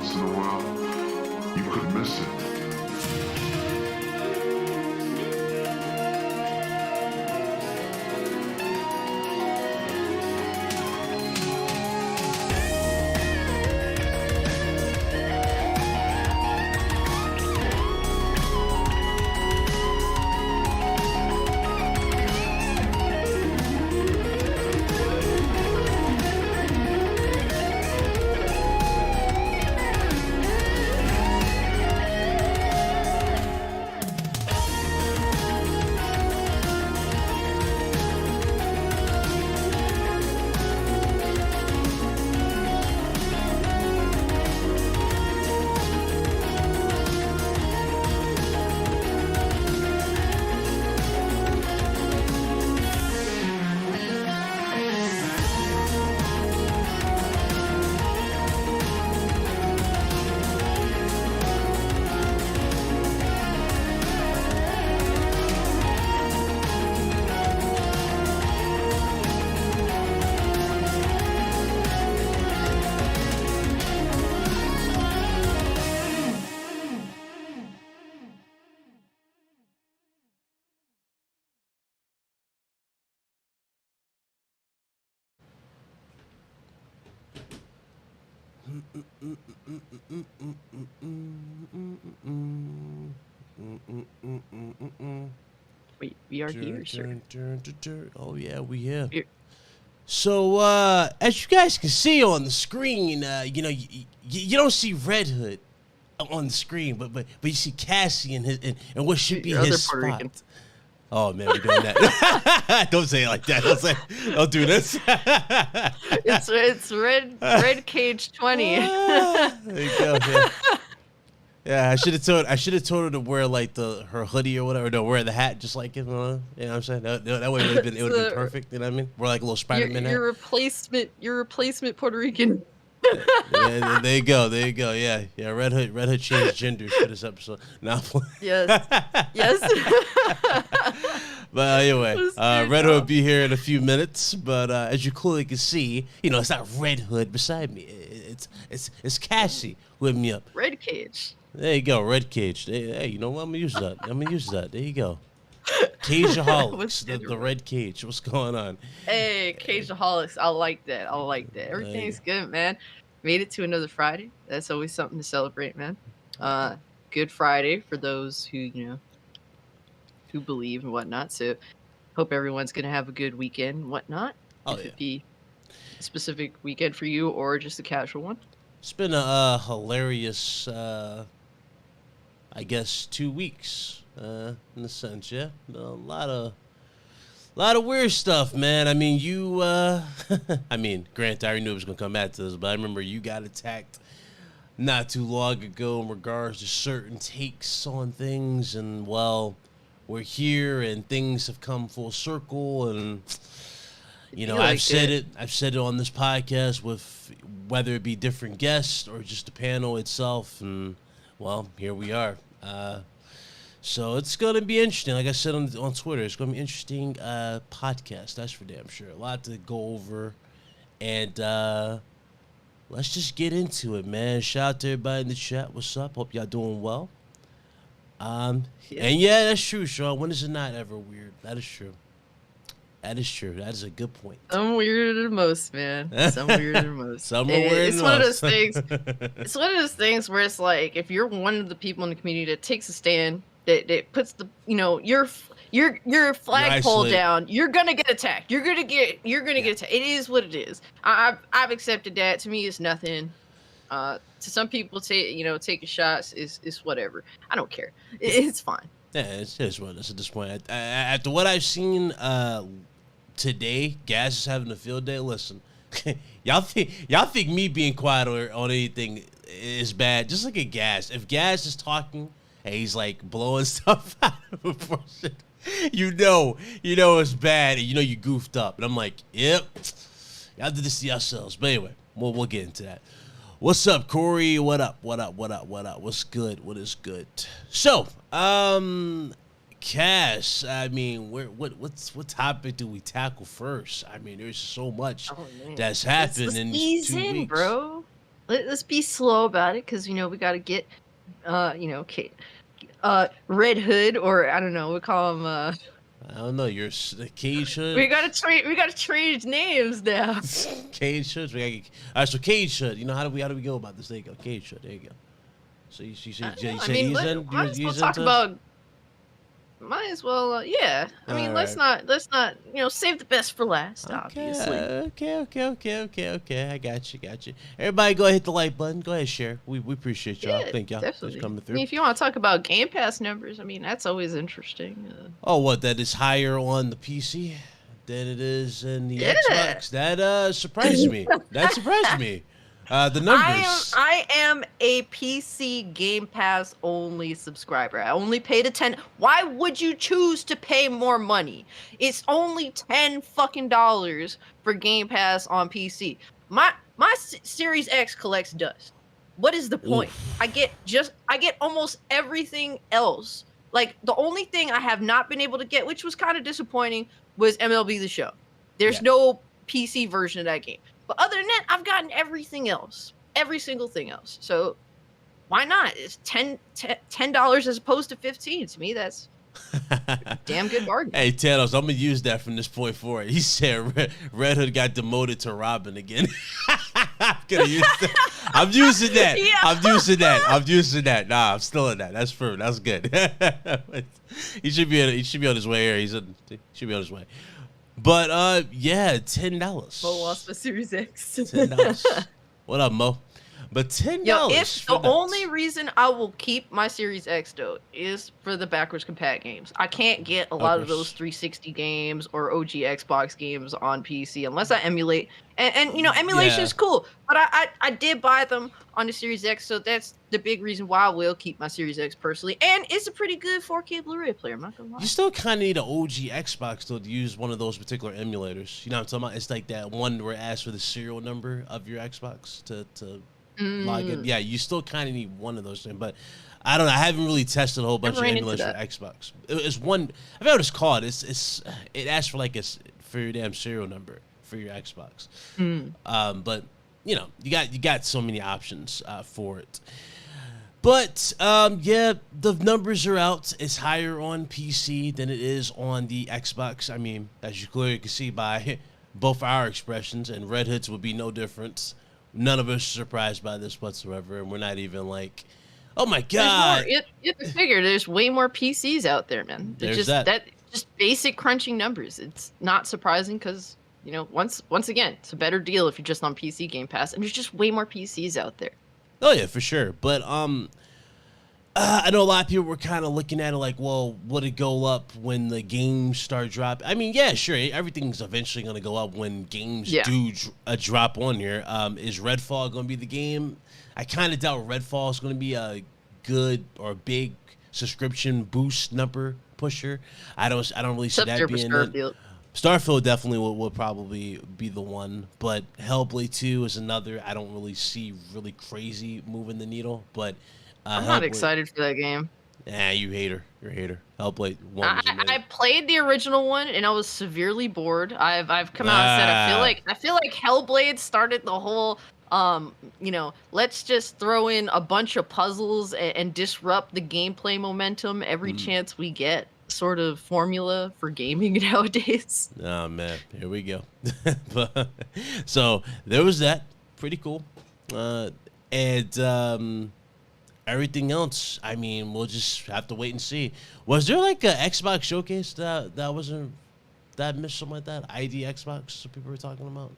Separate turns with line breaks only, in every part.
once in a while, you could miss it.
Wait, we are here, sir.
Oh yeah, we here. So as you guys can see on the screen, you know, you don't see Red Hood on the screen, but you see Cassie and his and what should be his spot. Rican. Oh man, we're doing that. Don't say it like that. Don't do this.
It's red cage 20.
There you go. Yeah, I should have told her to wear like her hoodie or whatever. No, wear the hat just like him. You know what I'm saying? That way it would have been perfect. You know what I mean? We're like a little Spider-Man.
Your replacement Puerto Rican.
Yeah, there you go. Yeah. Red Hood changed genders for this episode. Now,
yes.
But anyway, Red Hood will be here in a few minutes. But as you clearly can see, you know, it's not Red Hood beside me. It's Cassie with me up.
Red Cage.
There you go, Red Cage. Hey, you know what? I'm gonna use that. There you go. Cageaholics, the Red Cage. What's going on?
Hey, Cageaholics. I like that. Everything's good, man. Made it to another Friday. That's always something to celebrate, man. Good Friday for those who, you know, who believe and whatnot. So hope everyone's gonna have a good weekend and whatnot.
Oh,
if it be a specific weekend for you or just a casual one.
It's been a hilarious I guess 2 weeks, in a sense, yeah. A lot of weird stuff, man. I mean, I mean, granted, I already knew it was gonna come at this, but I remember you got attacked not too long ago in regards to certain takes on things, and well, we're here, and things have come full circle, and you know, I've said it on this podcast with whether it be different guests or just the panel itself, and well, here we are. So it's going to be interesting. Like I said on Twitter, it's going to be an interesting podcast. That's for damn sure. A lot to go over. And let's just get into it, man. Shout out to everybody in the chat. What's up? Hope y'all doing well. And yeah, that's true, Sean. When is it not ever weird? That is true. That is a good point.
Some weirder than most, man. Some weirder than most.
Some are weirder than most.
It's one of those things. It's one of those things where it's like, if you're one of the people in the community that takes a stand, that puts the, you know, your flagpole down, you're gonna get attacked. You're gonna get attacked. It is what it is. I've accepted that. To me, it's nothing. To some people, taking shots is whatever. I don't care. It's fine.
Yeah, it's what it is at this point. After what I've seen today, Gas is having a field day. Listen, y'all think me being quiet on anything is bad? Just look at Gas. If Gas is talking and he's like blowing stuff out of proportion, you know it's bad, and you know you goofed up. And I'm like, yep, y'all did this to yourselves. But anyway, we'll get into that. What's up, Corey? What up? What's good? What is good? So, Cass, I mean, what topic do we tackle first? I mean, there's so much that's happened in these 2 weeks,
bro. let's be slow about it, because we got to get, Red Hood, or I don't know, we call him.
I don't know. You're Cage Hood.
We gotta trade. We gotta change names now.
Cage Hood. All right, so Cage Hood. How do we go about this? There you go. Cage Hood. There you go. So you said
might as well talk about. Might as well, yeah. I mean, let's not, save the best for last, obviously.
Okay. I got you. Everybody, go ahead, hit the like button. Go ahead, share. We appreciate y'all.
Yeah,
Thank y'all
definitely.
for coming through.
I mean, if you want to talk about Game Pass numbers, I mean, that's always interesting.
Oh, what? That is higher on the PC than it is in the Xbox? That surprised me. The numbers.
I am a PC Game Pass only subscriber. I only paid $10. Why would you choose to pay more money? It's only $10 fucking for Game Pass on PC. My Series X collects dust. What is the point? Oof. I get almost everything else. Like, the only thing I have not been able to get, which was kind of disappointing, was MLB The Show. There's no PC version of that game. But other than that, I've gotten everything else. Every single thing else. So why not? It's $10 as opposed to $15. To me, that's a damn good bargain.
Hey, Thanos, I'm going to use that from this point forward. He said Red Hood got demoted to Robin again. I'm using that. Yeah. I'm using that. Nah, I'm still in that. That's true. That's good. He should be on his way here. He should be on his way. But yeah, $10.
Mo lost my Series X.
$10. What up, Mo? But $10.
If the only reason I will keep my Series X though is for the backwards compat games. I can't get a lot of those 360 games or OG Xbox games on PC unless I emulate. And emulation is cool, but I did buy them on the Series X, so that's the big reason why I will keep my Series X personally. And it's a pretty good 4K Blu-ray player. I'm not gonna lie.
You still kind of need an OG Xbox though to use one of those particular emulators. You know what I'm talking about? It's like that one where it asks for the serial number of your Xbox to log in. Yeah, you still kind of need one of those things, but I don't know. I haven't really tested a whole bunch of emulation for Xbox. It's one. I forgot what it's called. It asks for for your damn serial number for your Xbox. But you got so many options for it. But yeah, the numbers are out. It's higher on PC than it is on the Xbox. I mean, as you clearly can see by both our expressions, and Red Hood's would be no different. None of us are surprised by this whatsoever, and we're not even like, oh my god.
You have to figure there's way more PCs out there, man.
There's
just basic crunching numbers. It's not surprising because once again, it's a better deal if you're just on PC Game Pass, and there's just way more PCs out there.
Oh yeah, for sure. But I know a lot of people were kind of looking at it like, well, would it go up when the games start dropping? I mean, yeah, sure. Everything's eventually going to go up when games do drop on here. Is Redfall going to be the game? I kind of doubt Redfall is going to be a good or big subscription boost number pusher. I don't really see that being it. Starfield definitely will probably be the one, but Hellblade 2 is another. I don't really see really crazy moving the needle, but
I'm not excited for that game.
Nah, you hater. You're a hater. Hellblade 1
I played the original one and I was severely bored. I've come out and said I feel like Hellblade started the whole let's just throw in a bunch of puzzles and disrupt the gameplay momentum every chance we get sort of formula for gaming nowadays.
Oh man, here we go. So there was that. Pretty cool. And everything else, I mean, we'll just have to wait and see. Was there like a Xbox showcase that wasn't that missed something like that? ID Xbox, some people were talking about.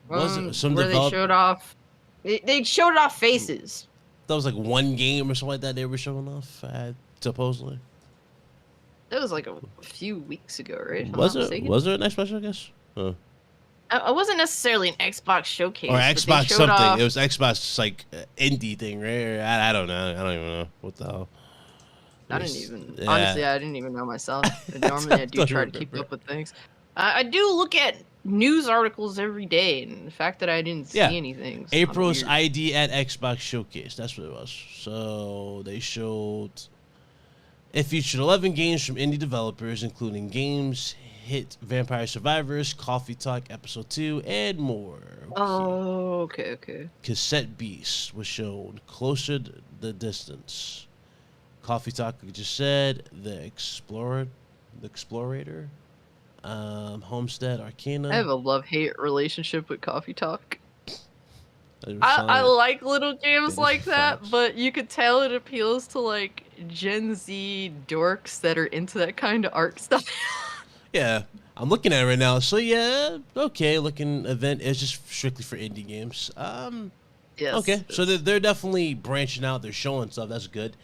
Was it some
where they showed off? They showed off faces.
That was like one game or something like that they were showing off, supposedly.
That was like a few weeks ago, right?
Was there an Xbox showcase?
It wasn't necessarily an Xbox showcase.
Or Xbox something. It was Xbox like indie thing, right? I don't know. I don't even know what the hell.
Honestly, I didn't even know myself. Normally, I do try to keep up with things. I do look at news articles every day, and the fact that I didn't see anything.
April's ID at Xbox Showcase. That's what it was. So they showed. It featured 11 games from indie developers, including games hit Vampire Survivors, Coffee Talk Episode 2, and more. Okay.
Oh, okay.
Cassette Beast was shown, Closer the Distance. Coffee Talk, like I just said, The Explorator, Homestead Arcana.
I have a love-hate relationship with Coffee Talk. I like little games like that, but you could tell it appeals to like Gen Z dorks that are into that kind of art stuff.
Yeah, I'm looking at it right now. So yeah, okay, looking event is just strictly for indie games.
Yes.
Okay, so they're definitely branching out. They're showing stuff. That's good.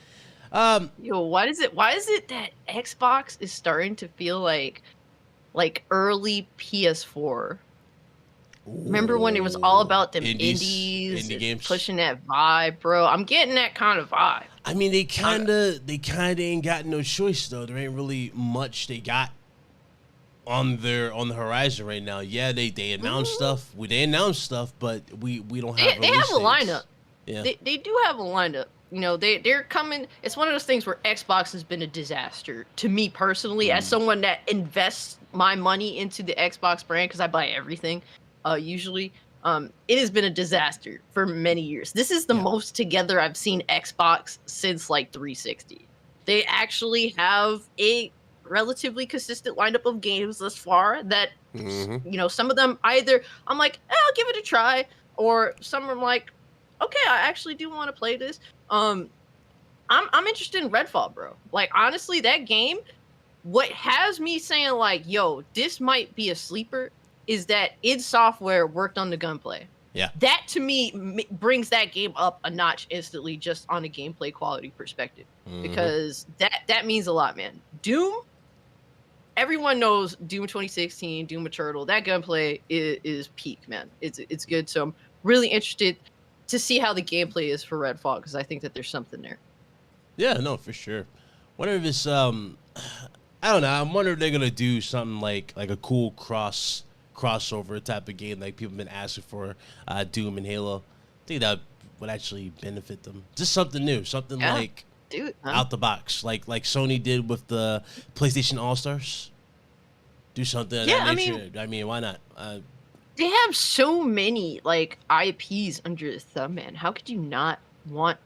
Yo, why is it that Xbox is starting to feel like early PS4? Remember when it was all about them indies
indie games,
pushing that vibe, bro? I'm getting that kind of vibe.
I mean, they kind of ain't got no choice though. There ain't really much they got on the horizon right now. Yeah, they announced stuff. They announced stuff, but we don't have.
They have a lineup.
Yeah,
they do have a lineup. You know, they're coming. It's one of those things where Xbox has been a disaster to me personally, as someone that invests my money into the Xbox brand because I buy everything. Usually, it has been a disaster for many years. This is the most together I've seen Xbox since like 360. They actually have a relatively consistent lineup of games thus far that, you know, some of them either I'm like, I'll give it a try, or some are like, okay, I actually do want to play this. I'm interested in Redfall, bro. Like, honestly, that game, what has me saying like, yo, this might be a sleeper is that id Software worked on the gunplay.
Yeah.
That to me brings that game up a notch instantly just on a gameplay quality perspective. Because that means a lot, man. Doom, everyone knows Doom 2016, Doom Eternal. That gunplay is peak, man. It's good. So I'm really interested to see how the gameplay is for Redfall because I think that there's something there.
Yeah, no, for sure. Wonder if it's I don't know. I'm wondering if they're gonna do something like a cool crossover type of game like people have been asking for, Doom and Halo. I think that would actually benefit them. Just something new, something out the box, like Sony did with the PlayStation All-Stars. Do something of that nature. I mean, why not?
They have so many like IPs under the thumb, man. How could you not want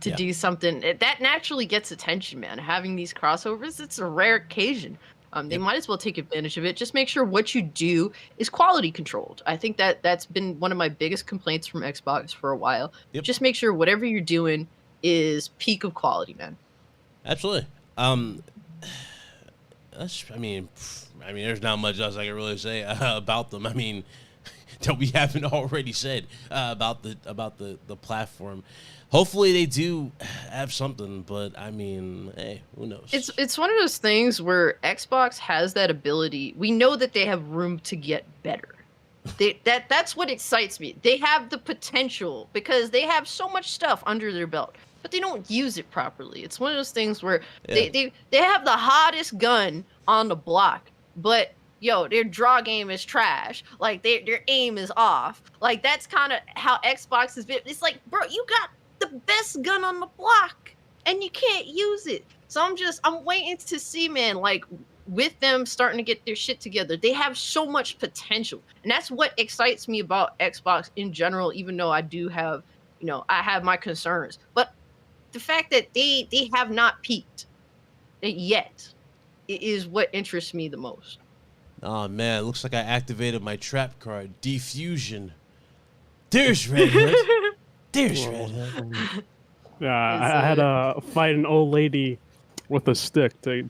to do something that naturally gets attention, man? Having these crossovers, it's a rare occasion. They might as well take advantage of it. Just make sure what you do is quality controlled. I think that's been one of my biggest complaints from Xbox for a while. Just make sure whatever you're doing is peak of quality, man.
Absolutely. I mean, there's not much else I can really say about them. I mean, that we haven't already said about the platform. Hopefully they do have something, but I mean, hey, who knows?
It's one of those things where Xbox has that ability. We know that they have room to get better. That's what excites me. They have the potential because they have so much stuff under their belt, but they don't use it properly. It's one of those things where they have the hottest gun on the block, but yo, their draw game is trash. Like their aim is off. Like that's kind of how Xbox has been. It's like, bro, you got the best gun on the block and you can't use it. So I'm waiting to see, man, like with them starting to get their shit together, they have so much potential. And that's what excites me about Xbox in general, even though I do have, I have my concerns. But the fact that they have not peaked yet is what interests me the most.
Oh man, looks like I activated my trap card. Defusion. There's Red Hood. There's Red Hood.
Yeah, I had to fight an old lady with a stick to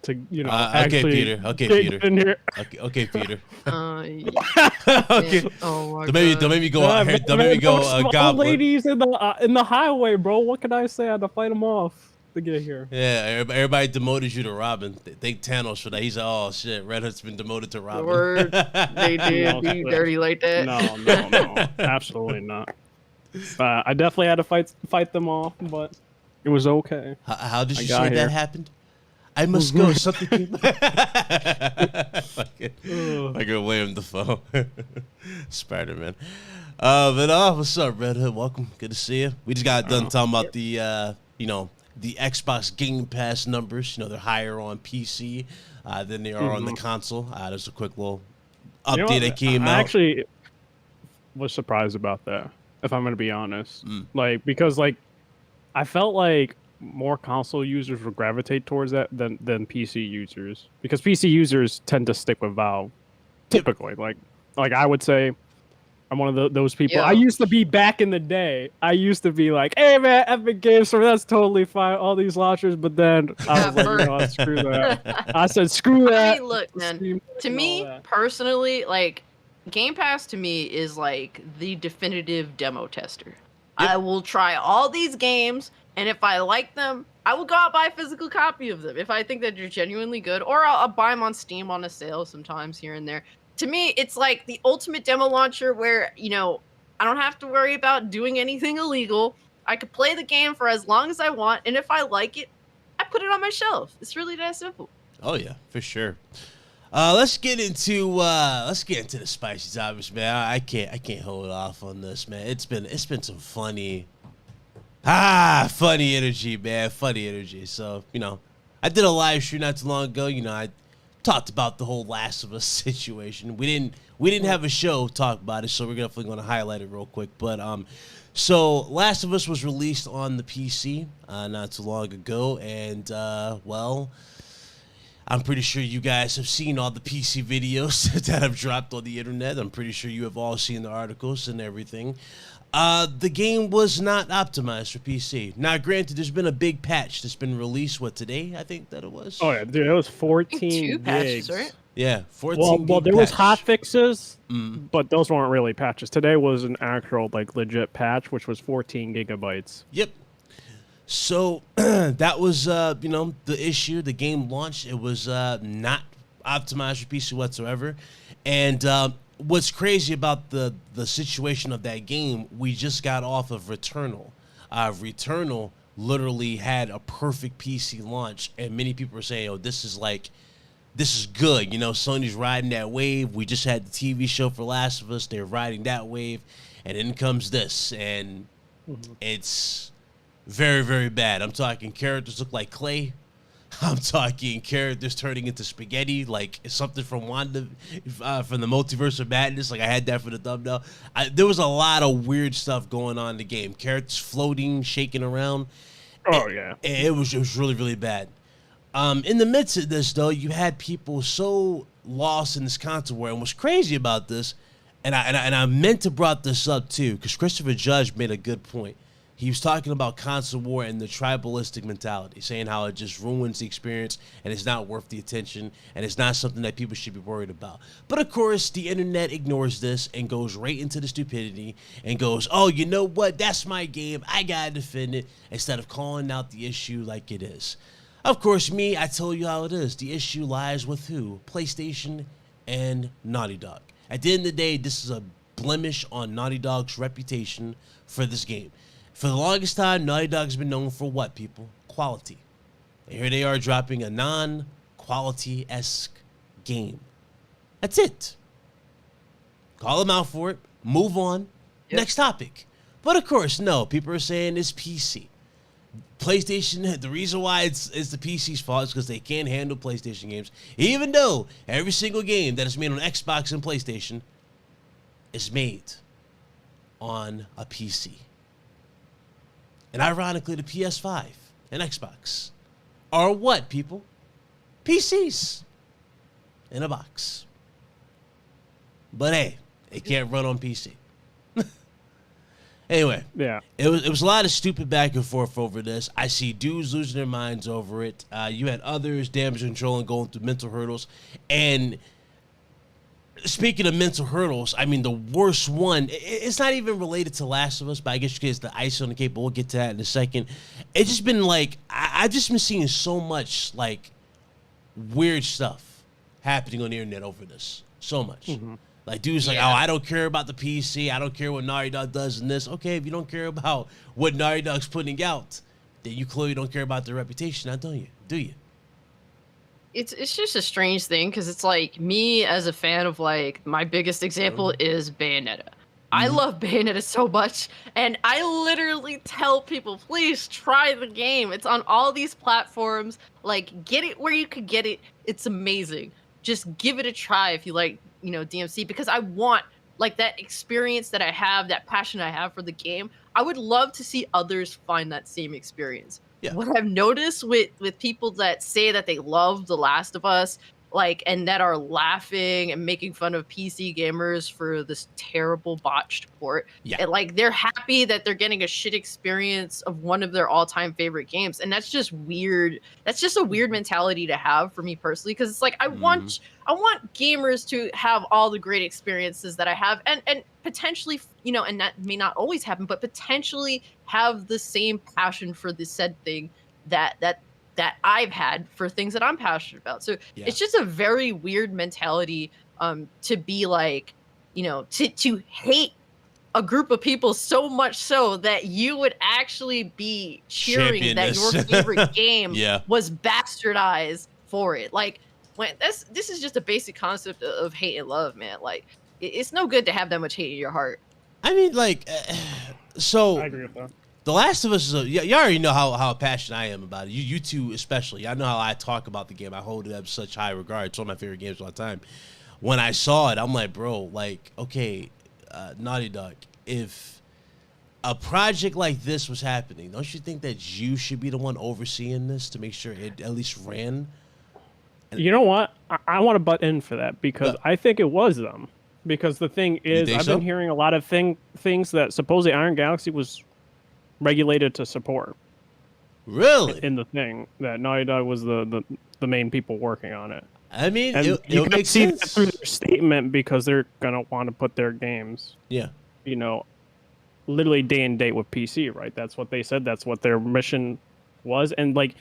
actually
Okay, Peter.
In here.
Okay, Peter.
Okay. Oh my
Don't make me go out here. Don't make me go
old
goblin.
ladies in the highway, bro. What can I say? I had to fight them off to get here.
Yeah, everybody demoted you to Robin. Thank Thanos for that. He's like, oh shit, Red Hood's been demoted to Robin.
Word. They did be dirty like that.
No, absolutely not. I definitely had to fight them off, but it was okay.
How did you say that happened? I must go. Something. Like William Dafoe, Spider-Man. But what's up, Red Hood? Welcome. Good to see you. We just got done talking about the the Xbox Game Pass numbers. You know, they're higher on PC than they are on the console. There's a quick little update that came out.
I actually was surprised about that, if I'm going to be honest. Like, because like I felt like more console users would gravitate towards that than PC users, because PC users tend to stick with Valve typically. Like I would say I'm one of those people.
Yeah.
I used to be, back in the day, I used to be like, hey man, Epic Games Store, that's totally fine, all these launchers. But then I was like, no, screw that. I said, screw that.
I mean, look, man, to me personally, like, Game Pass to me is like the definitive demo tester. Yep. I will try all these games, and if I like them, I will go out and buy a physical copy of them if I think that they're genuinely good, or I'll buy them on Steam on a sale sometimes here and there. To me, it's like the ultimate demo launcher where, you know, I don't have to worry about doing anything illegal. I could play the game for as long as I want, and if I like it, I put it on my shelf. It's really that simple.
Oh yeah, for sure. Let's get into the spicy topics, man. I can't hold off on this, man. It's been some funny energy, man. Funny energy. So, you know, I did a live stream not too long ago. You know, I talked about the whole Last of Us situation. We didn't have a show talk about it, so we're definitely going to highlight it real quick. But so Last of Us was released on the PC not too long ago, and well, I'm pretty sure you guys have seen all the PC videos that have dropped on the internet. I'm pretty sure you have all seen the articles and everything. The game was not optimized for PC. Now, granted, there's been a big patch that's been released, today, I think that it was?
Oh, yeah, dude, it was 14
2 patches,
gigs.
right?
Yeah, 14
Well, there
patch.
was hot fixes, but those weren't really patches. Today was an actual, like, legit patch, which was 14 gigabytes.
Yep. So, that was, you know, the issue. The game launched. It was not optimized for PC whatsoever. And what's crazy about the situation of that game, we just got off of Returnal. Returnal literally had a perfect PC launch, and many people are saying, oh, this is good. You know, Sony's riding that wave. We just had the TV show for Last of Us. They're riding that wave. And then comes this, and it's very, very bad. I'm talking characters look like clay. I'm talking characters turning into spaghetti, like something from Wanda, from the Multiverse of Madness. Like, I had that for the thumbnail. There was a lot of weird stuff going on in the game. Characters floating, shaking around.
Oh, yeah.
It was really, really bad. In the midst of this, though, you had people so lost in this console war. And what's crazy about this, and I meant to brought this up, too, because Christopher Judge made a good point. He was talking about console war and the tribalistic mentality, saying how it just ruins the experience and it's not worth the attention and it's not something that people should be worried about. But of course, the internet ignores this and goes right into the stupidity and goes, oh, you know what? That's my game. I gotta defend it, instead of calling out the issue like it is. Of course, I tell you how it is. The issue lies with who? PlayStation and Naughty Dog. At the end of the day, this is a blemish on Naughty Dog's reputation for this game. For the longest time, Naughty Dog's been known for what, people? Quality. And here they are dropping a non-quality-esque game. That's it. Call them out for it. Move on. Yep. Next topic. But of course, no. People are saying it's PC. PlayStation, the reason why it's the PC's fault is because they can't handle PlayStation games. Even though every single game that is made on Xbox and PlayStation is made on a PC. And ironically, the PS5 and Xbox are what, people? PCs in a box. But hey, it can't run on PC. Anyway,
yeah,
it was a lot of stupid back and forth over this. I see dudes losing their minds over it. You had others damage control and going through mental hurdles. And speaking of mental hurdles, I mean, the worst one, it's not even related to Last of Us, but I guess it's the ice on the cake, but we'll get to that in a second. It's just been like, I've just been seeing so much, like, weird stuff happening on the internet over this. So much. Like, dudes like, oh, I don't care about the PC. I don't care what Naughty Dog does in this. Okay, if you don't care about what Naughty Dog's putting out, then you clearly don't care about their reputation, now don't you? Do you?
It's just a strange thing, because it's like, me as a fan of, like, my biggest example is Bayonetta. I love Bayonetta so much, and I literally tell people, please try the game. It's on all these platforms. Like, get it where you could get it. It's amazing. Just give it a try if you like, you know, DMC, because I want like that experience that I have, that passion I have for the game. I would love to see others find that same experience.
Yeah.
What I've noticed with people that say that they love The Last of Us, like, and that are laughing and making fun of PC gamers for this terrible botched port.
Yeah.
And like, they're happy that they're getting a shit experience of one of their all-time favorite games. And that's just weird. That's just a weird mentality to have for me personally. Cause it's like, I want gamers to have all the great experiences that I have, and potentially, you know, and that may not always happen, but potentially have the same passion for the said thing that I've had for things that I'm passionate about. So it's just a very weird mentality to be like, you know, to hate a group of people so much so that you would actually be cheering that your favorite game was bastardized for it. Like, when this is just a basic concept of hate and love, man. Like, it's no good to have that much hate in your heart.
I mean, like, so
I agree with that.
The Last of Us is you already know how passionate I am about it. You two especially. I know how I talk about the game. I hold it up such high regard. It's one of my favorite games of all time. When I saw it, I'm like, bro, like, okay, Naughty Dog, if a project like this was happening, don't you think that you should be the one overseeing this to make sure it at least ran?
You know what? I want to butt in for that because I think it was them. Because the thing is, I've been hearing a lot of things that supposedly Iron Galaxy was regulated to support.
Really?
In the thing that Naughty Dog was the main people working on it.
I mean,
you
it
can
makes
see
sense.
that through their statement because they're gonna want to put their games, you know, literally day and date with PC, right? That's what they said. That's what their mission was. And like,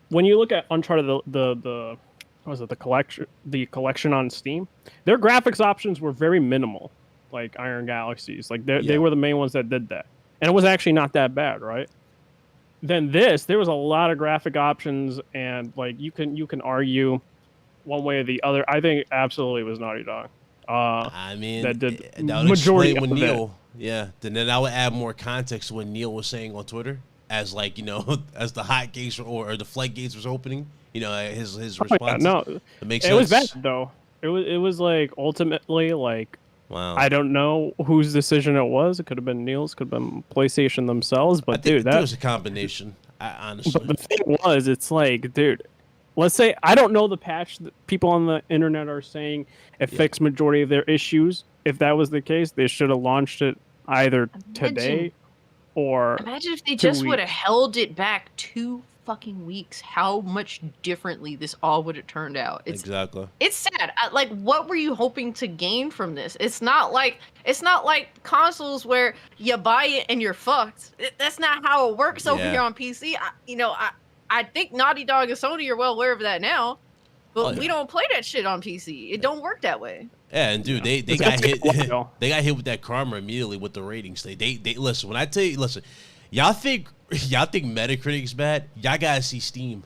when you look at Uncharted, the what was it, the collection on Steam, their graphics options were very minimal, like Iron Galaxies. Like they were the main ones that did that. And it was actually not that bad, right? Then there was a lot of graphic options, and like you can argue one way or the other. I think absolutely it was Naughty Dog.
I mean,
that did
would
majority
explain
of
when
it.
Neil. Yeah, then I would add more context to what Neil was saying on Twitter, as like, you know, as the hot gates or the floodgates was opening. You know, his response.
No,
it makes
it
sense.
was bad though. It was like ultimately like.
Wow.
I don't know whose decision it was. It could have been Neil's, could have been PlayStation themselves. But dude, that
was a combination. Honestly,
but the thing was, it's like, dude, let's say I don't know the patch that people on the internet are saying it fixed majority of their issues. If that was the case, they should have launched it either today or.
Imagine if they just would have held it back 2 fucking weeks, how much differently this all would have turned out.
Exactly.
It's sad. Like, what were you hoping to gain from this? It's not like consoles where you buy it and you're fucked. That's not how it works over here on PC. I think Naughty Dog and Sony are well aware of that now, but we don't play that shit on PC. It don't work that way.
Yeah, and dude, they got hit. They got hit with that karma immediately with the ratings. They listen. When I tell you, listen, y'all think Metacritic's bad? Y'all gotta see Steam.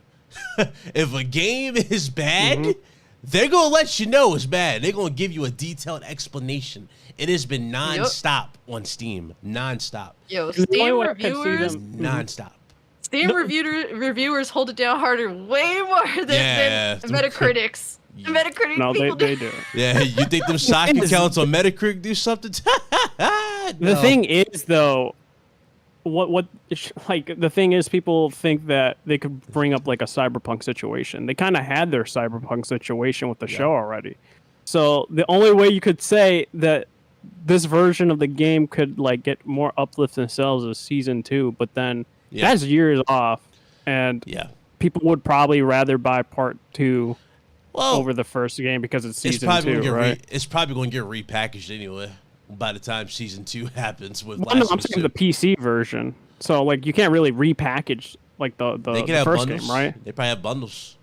If a game is bad, they're gonna let you know it's bad. They're gonna give you a detailed explanation. It has been nonstop on Steam, nonstop.
Yo, Steam reviewers,
nonstop.
Steam reviewers hold it down harder, way more than Metacritics. The Metacritic people
they do.
Yeah, you think them stock accounts on Metacritic do something?
The thing is, though. The thing is, people think that they could bring up like a cyberpunk situation. They kind of had their cyberpunk situation with the show already. So the only way you could say that this version of the game could like get more uplift in sales is season 2, but then that's years off, and people would probably rather buy part 2 over the first game because it's season 2, right?
It's probably going to get repackaged anyway by the time season 2 happens.
I'm saying the PC version. So like you can't really repackage like the first game, right?
They probably have bundles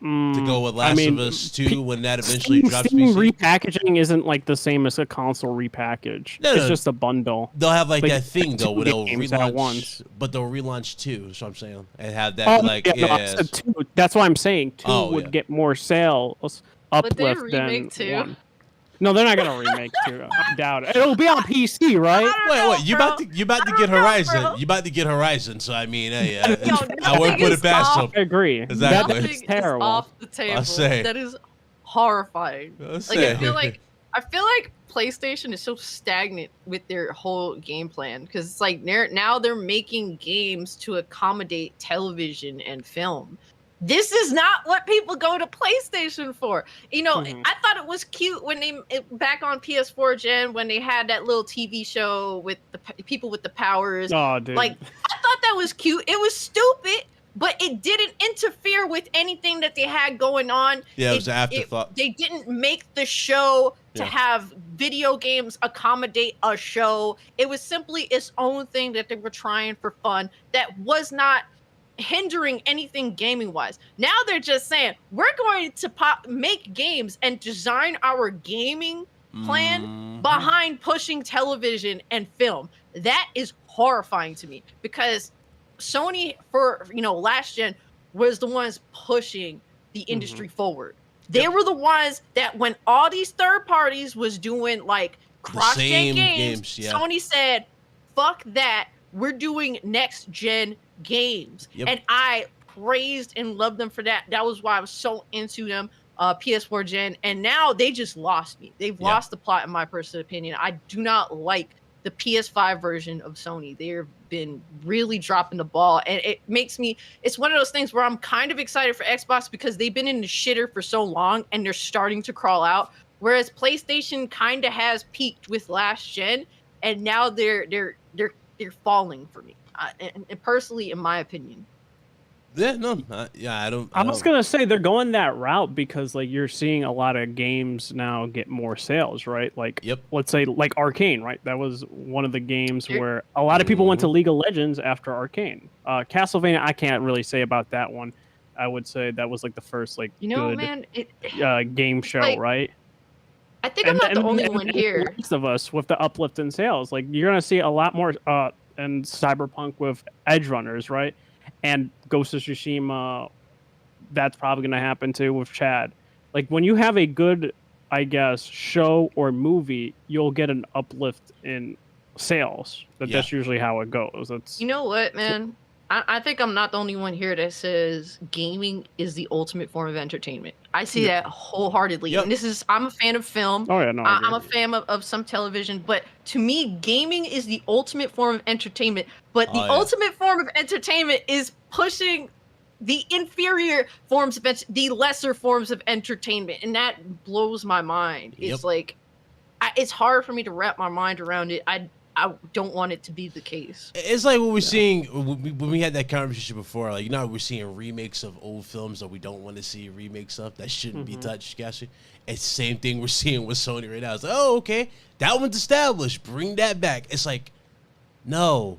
to go with Last of Us 2 when that eventually drops.
Steam
PC.
Repackaging isn't like the same as a console repackage. It's just a bundle.
They'll have like that thing though where they'll relaunch, but they'll relaunch 2. So I'm saying, and have that
I said 2. That's why I'm saying 2 would get more sales uplift than 1. No, they're not gonna remake 2. I doubt it. It'll be on PC, right?
Wait, you about to get Horizon? You about to get Horizon? So I mean, hey, I wouldn't put it past them.
I agree.
Exactly.
Nothing is
terrible.
off the table. That is horrifying. I feel like PlayStation is so stagnant with their whole game plan because it's like now they're making games to accommodate television and film. This is not what people go to PlayStation for. You know, I thought it was cute when back on PS4 gen when they had that little TV show with the people with the powers.
Oh, dude.
Like, I thought that was cute. It was stupid, but it didn't interfere with anything that they had going on.
Yeah, it was an afterthought.
They didn't make the show to have video games accommodate a show. It was simply its own thing that they were trying for fun that was not hindering anything gaming wise. Now they're just saying we're going to make games and design our gaming plan behind pushing television and film. That is horrifying to me because Sony for last gen was the ones pushing the industry forward. They were the ones that when all these third parties was doing like cross-gen games, Sony said, fuck that. We're doing next gen games. And I praised and loved them for that. That was why I was so into them, PS4 gen. And now they just lost me. They've lost the plot in my personal opinion. I do not like the PS5 version of Sony. They've been really dropping the ball. And it makes me, it's one of those things where I'm kind of excited for Xbox because they've been in the shitter for so long and they're starting to crawl out. Whereas PlayStation kind of has peaked with last gen. And now they're falling for me, and personally, in my opinion.
Yeah, no, I don't.
I was gonna say they're going that route because like you're seeing a lot of games now get more sales, right? Like, let's say like Arcane, right? That was one of the games where a lot of people went to League of Legends after Arcane. Castlevania, I can't really say about that one. I would say that was like the first like good game show, right?
I think I'm not the only one here.
Most of us with the uplift in sales, like you're gonna see a lot more in Cyberpunk with Edge Runners, right? And Ghost of Tsushima, that's probably gonna happen too with Chad. Like when you have a good, I guess, show or movie, you'll get an uplift in sales. That's usually how it goes. That's
what, man. I think I'm not the only one here that says gaming is the ultimate form of entertainment. I see that wholeheartedly. And I'm a fan of film.
Oh, yeah, no,
I'm a fan of some television. But to me, gaming is the ultimate form of entertainment. But the ultimate form of entertainment is pushing the inferior forms of the lesser forms of entertainment. And that blows my mind. It's like, it's hard for me to wrap my mind around it. I don't want it to be the case.
It's like what we're seeing when we had that conversation before. Like, we're seeing remakes of old films that we don't want to see remakes of that shouldn't be touched. It's the same thing we're seeing with Sony right now. It's like, oh, okay, that one's established. Bring that back. It's like, no,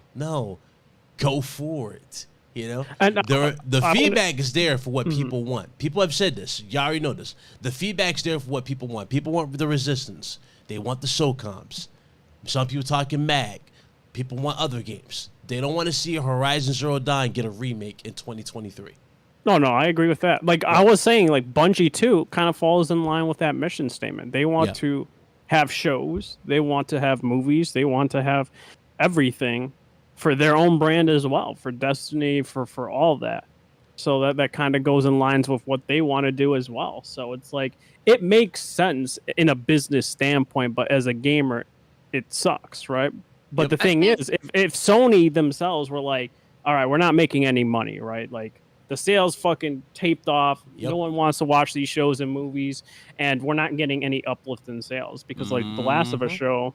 go for it. And the feedback is there for what people want. People have said this. You already know this. The feedback's there for what people want. People want the Resistance. They want the SOCOMs. Some people talking MAG. People want other games. They don't want to see Horizon Zero Dawn get a remake in 2023.
No, I agree with that. Like I was saying, like Bungie too kind of falls in line with that mission statement. They want to have shows. They want to have movies. They want to have everything for their own brand as well, for Destiny, for all that. So that kind of goes in lines with what they want to do as well. So it's like it makes sense in a business standpoint, but as a gamer, it sucks, right? But the thing is, if Sony themselves were like, all right, we're not making any money, right? Like the sales fucking taped off. No one wants to watch these shows and movies, and we're not getting any uplift in sales because like The Last of Us show,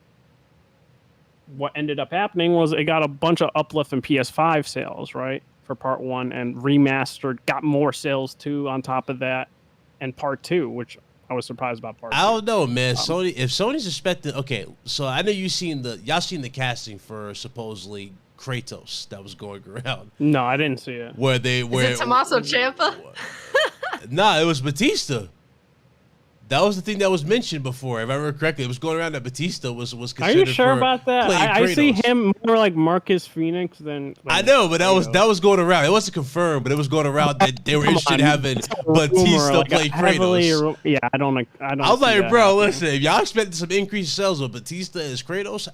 what ended up happening was it got a bunch of uplift in PS5 sales, right? For part 1 and remastered, got more sales too on top of that, and part 2, which I was surprised about part 2.
I don't know, man. Sony, if Sony's expecting, okay, so I know y'all seen the casting for supposedly Kratos that was going around.
No, I didn't see it.
Is it Tommaso Ciampa?
Nah, it was Batista. That was the thing that was mentioned before, if I remember correctly. It was going around that Batista was considered.
Are you sure about that? I see
Kratos.
him more like Marcus Phoenix than.
I know, but that was going around. It wasn't confirmed, but it was going around that they were interested in having Batista play Kratos.
Yeah, I don't.
I was like, bro, listen, if y'all expecting some increased sales with Batista as Kratos,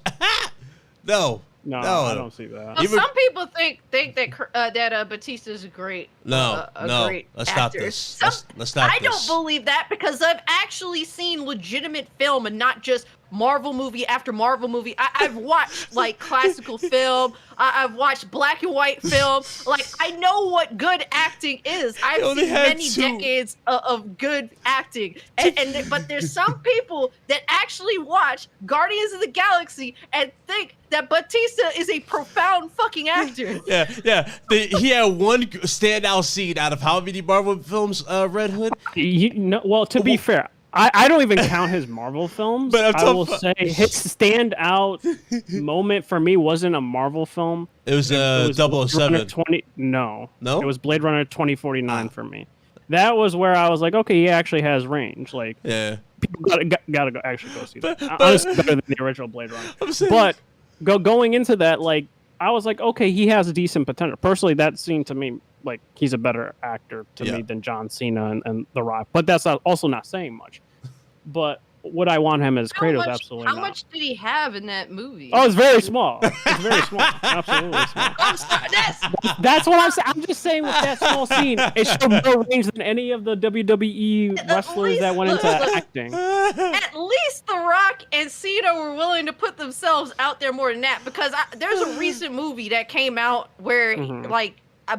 no.
No, I don't see that.
Well, some people think that Batista is a great great
let's stop
actor.
this. Let's stop
I
this.
don't believe that because I've actually seen legitimate film and not just Marvel movie after Marvel movie. I've watched like classical film. I've watched black and white film. Like I know what good acting is. I've seen many decades of good acting. But there's some people that actually watch Guardians of the Galaxy and think that Batista is a profound fucking actor.
Yeah. He had one standout scene out of how many Marvel films, Red Hood?
Well, to be fair, I don't even count his Marvel films. But I will say his standout moment for me wasn't a Marvel film.
It was 007.
No. It was Blade Runner 2049 for me. That was where I was like, okay, he actually has range. Like, people gotta go actually go see that. Honestly, better than the original Blade Runner. But going into that, like, I was like, okay, he has a decent potential. Personally, that seemed to me like he's a better actor to me than John Cena and The Rock. But that's also not saying much. But would I want him as Kratos? Absolutely not.
How much did he have in that movie?
Oh, it's very small. It's very small. Absolutely small. That's what I'm saying. I'm just saying with that small scene, it showed more range than any of the WWE wrestlers that went into acting.
At least The Rock and Cena were willing to put themselves out there more than that because there's a recent movie that came out where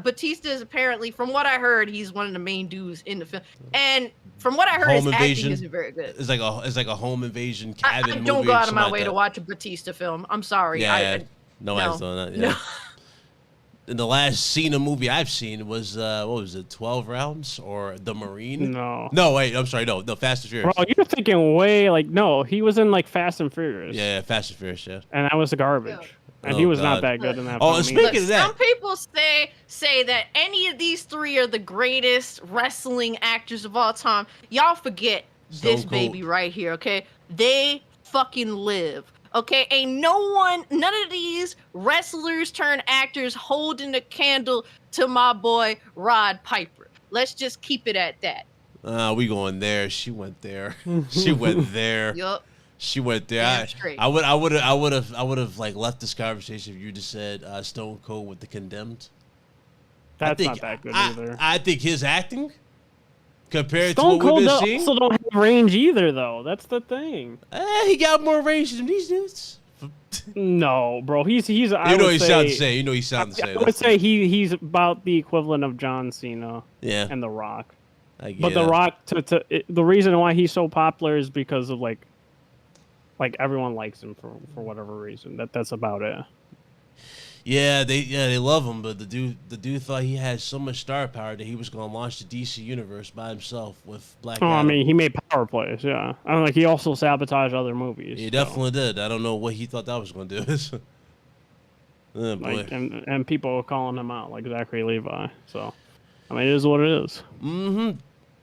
Batista is apparently, from what I heard, he's one of the main dudes in the film. And from what I heard, his acting isn't very good.
It's like a home invasion cabin movie.
I don't go out of my way to watch a Batista film. I'm sorry.
No one's doing that. Yeah. No. And the last Cena movie I've seen was what was it, 12 Rounds or The Marine? No, wait, I'm sorry, no, Fast and Furious.
Bro, you're thinking way no, he was in like Fast and Furious.
Yeah, Fast and Furious, yeah.
And that was garbage. And he was not that good in that.
Oh, speaking of that,
some people say that any of these three are the greatest wrestling actors of all time. Y'all forget this baby right here, okay? They fucking live. Okay, ain't none of these wrestlers turned actors holding a candle to my boy Rod Piper. Let's just keep it at that.
We going there. She went there. She went there.
Yup.
She went there. I would have like left this conversation if you just said Stone Cold with the Condemned.
That's not that good either.
I think his acting compared
Stone
to what
we've
been seeing,
also don't have range either, though. That's the thing.
He got more range than these dudes.
No, bro. He's. You
know he sounds the same. You know he sounds the same.
I would say he's about the equivalent of John Cena.
Yeah.
And The Rock. But The Rock, the reason why he's so popular is because of like everyone likes him for whatever reason. That's about it.
Yeah, they love him, but the dude thought he had so much star power that he was gonna launch the DC universe by himself with Black Adam.
I mean, he made power plays. Yeah, I mean, like he also sabotaged other movies.
He definitely did. I don't know what he thought that was gonna do. Oh, boy.
Like, and people were calling him out, like Zachary Levi. So, I mean, it is what it is.
Mm-hmm.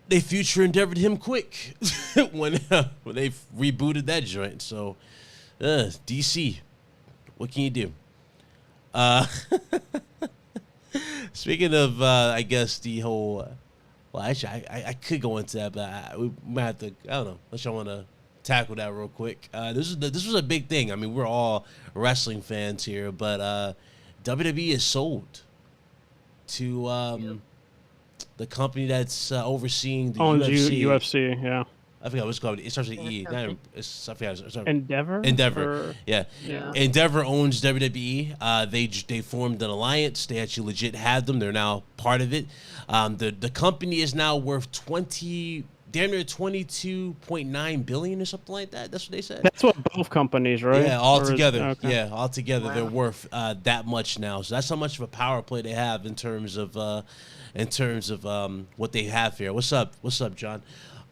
They future endeavored him quick when they rebooted that joint. So, DC, what can you do? Speaking of, I guess the whole. Well, actually, I could go into that, but we might have to. I don't know. Unless y'all want to tackle that real quick. This was a big thing. I mean, we're all wrestling fans here, but WWE is sold to the company that's overseeing the UFC.
UFC, yeah.
I forgot what it's called. It starts with E.
Endeavor?
Endeavor. Yeah. Endeavor owns WWE. They formed an alliance. They actually legit had them. They're now part of it. The company is now worth damn near $22.9 billion or something like that. That's what they said.
That's what both companies, right?
Yeah, all together. Yeah, all together, they're worth that much now. So that's how much of a power play they have in terms of what they have here. What's up, John?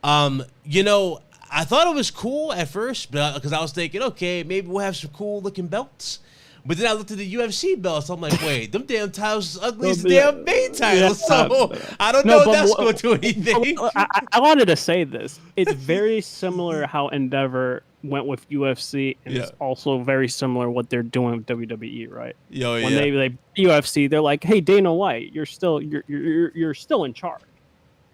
I thought it was cool at first, because I was thinking, okay, maybe we'll have some cool looking belts. But then I looked at the UFC belts. I'm like, wait, them damn titles is ugly as damn main titles. So I don't know if that's going to do anything.
I wanted to say this. It's very similar how Endeavor went with UFC, and it's also very similar what they're doing with WWE, right? When they UFC, they're like, hey, Dana White, you're still in charge.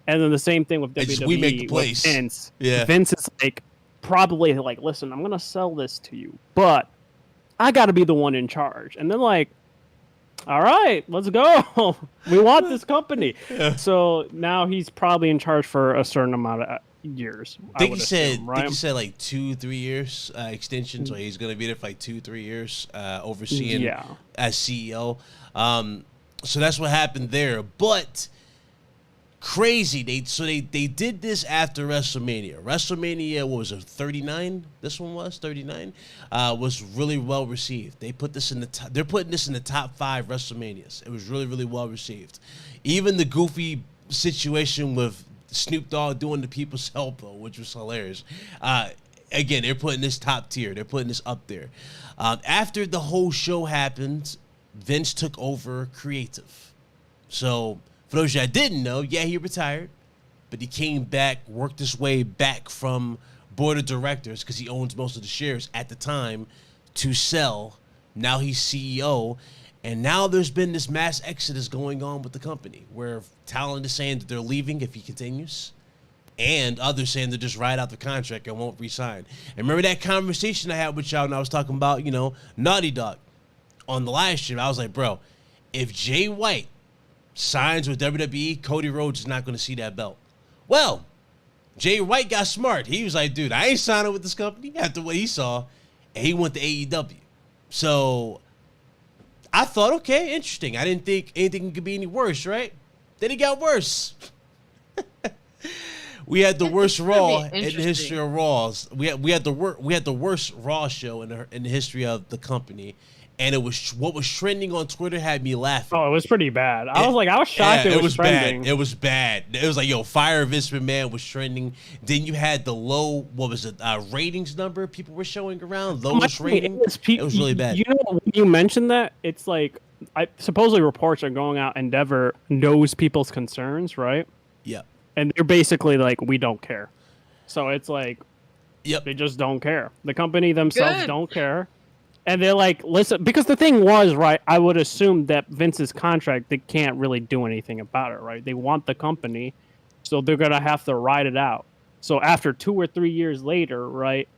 And then the same thing with WWE.
We make the place.
Vince. Vince is like probably like, listen, I'm gonna sell this to you, but I got to be the one in charge. And then like, all right, let's go. We want this company. So now he's probably in charge for a certain amount of years.
I think he said like 2-3 years extension. So he's gonna be there for like 2-3 years, overseeing as CEO. So that's what happened there. But crazy. They did this after WrestleMania. WrestleMania, what was it, 39? This one was 39. Was really well received. They put this in the they're putting this in the top 5 WrestleManias. It was really, really well received. Even the goofy situation with Snoop Dogg doing the People's Elbow, which was hilarious. Again, they're putting this top tier. They're putting this up there. After the whole show happened, Vince took over creative. So for those of you that didn't know, he retired, but he came back, worked his way back from board of directors because he owns most of the shares at the time to sell. Now he's CEO, and now there's been this mass exodus going on with the company where Taylan is saying that they're leaving if he continues, and others saying they'll just ride out the contract and won't resign. And remember that conversation I had with y'all when I was talking about, Naughty Dog on the live stream? I was like, bro, if Jay White signs with WWE, Cody Rhodes is not going to see that belt. Well, Jay White got smart. He was like, dude, I ain't signing with this company after what he saw, and he went to AEW. So I thought, okay, interesting. I didn't think anything could be any worse, right? Then it got worse. We had the worst Raw in the history of Raws. We had the worst Raw show in the history of the company. And it was what was trending on Twitter had me laughing.
Oh, it was pretty bad. I was shocked it was trending.
Bad. It was bad. It was like, Fire Vince McMahon was trending. Then you had the low, ratings number people were showing around, lowest rating. It was really bad.
When you mentioned that, it's like, supposedly reports are going out. Endeavor knows people's concerns, right?
Yeah.
And they're basically like, we don't care. So it's like, they just don't care. The company themselves don't care. And they're like, listen, because the thing was, right, I would assume that Vince's contract, they can't really do anything about it, right? They want the company, so they're going to have to ride it out. So after 2 or 3 years later, right,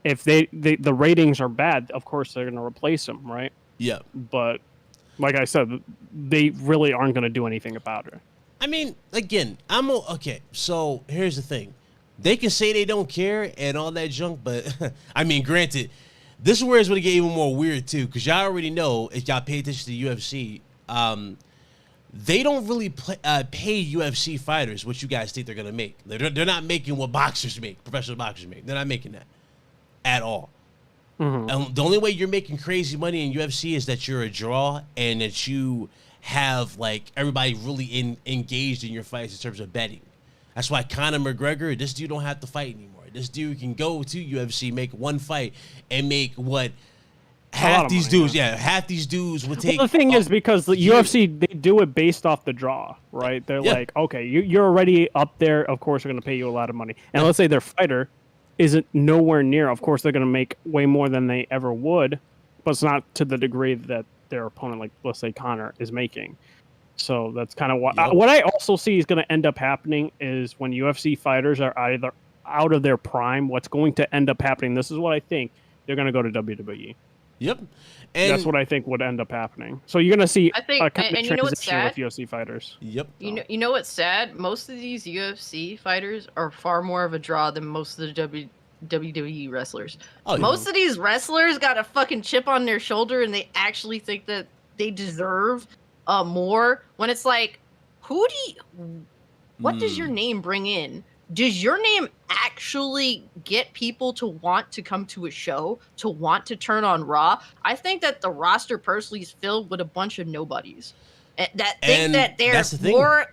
if the ratings are bad, of course they're going to replace them, right?
Yeah.
But like I said, they really aren't going to do anything about it.
I mean, again, okay, so here's the thing. They can say they don't care and all that junk, but, I mean, granted, this is where it's going to get even more weird, too, because y'all already know, if y'all pay attention to the UFC, they don't really pay UFC fighters what you guys think they're going to make. They're not making what boxers make, professional boxers make. They're not making that at all. Mm-hmm. And the only way you're making crazy money in UFC is that you're a draw and that you have, like, everybody really engaged in your fights in terms of betting. That's why Conor McGregor, this dude don't have to fight anymore. This dude can go to UFC, make one fight, and make what half these dudes would take.
Well, the thing is, because the UFC, they do it based off the draw, right? They're like, okay, you're already up there. Of course, we're going to pay you a lot of money. And let's say their fighter isn't nowhere near. Of course, they're going to make way more than they ever would, but it's not to the degree that their opponent, like let's say Conor, is making. So that's kind of what I also see is going to end up happening is when UFC fighters are either out of their prime, what's going to end up happening, this is what I think, they're going to go to WWE.
Yep.
And that's what I think would end up happening. So you're going to see
a kind of transition
with UFC fighters.
Yep.
You know what's sad? Most of these UFC fighters are far more of a draw than most of the WWE wrestlers. Most of these wrestlers got a fucking chip on their shoulder and they actually think that they deserve more, when it's like, what does your name bring in? Does your name actually get people to want to come to a show, to want to turn on Raw? I think that the roster personally is filled with a bunch of nobodies that think that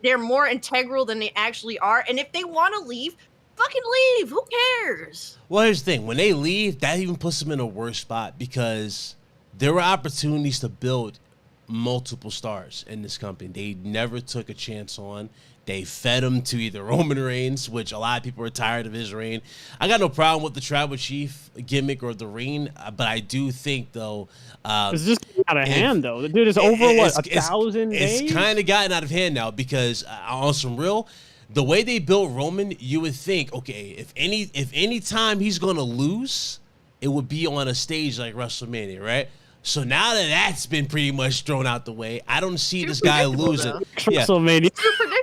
they're more integral than they actually are. And if they want to leave, fucking leave. Who cares?
Well, here's the thing. When they leave, that even puts them in a worse spot because there were opportunities to build multiple stars in this company. They never took a chance on. They fed him to either Roman Reigns, which a lot of people are tired of his reign. I got no problem with the tribal chief gimmick or the reign, but I do think, though...
it's just out of hand, though. The dude is over, 1,000 days?
It's kind of gotten out of hand now because, on some real... The way they built Roman, you would think, okay, if any time he's going to lose, it would be on a stage like WrestleMania, right? So now that that's been pretty much thrown out the way, I don't see this guy losing. Yeah.
WrestleMania.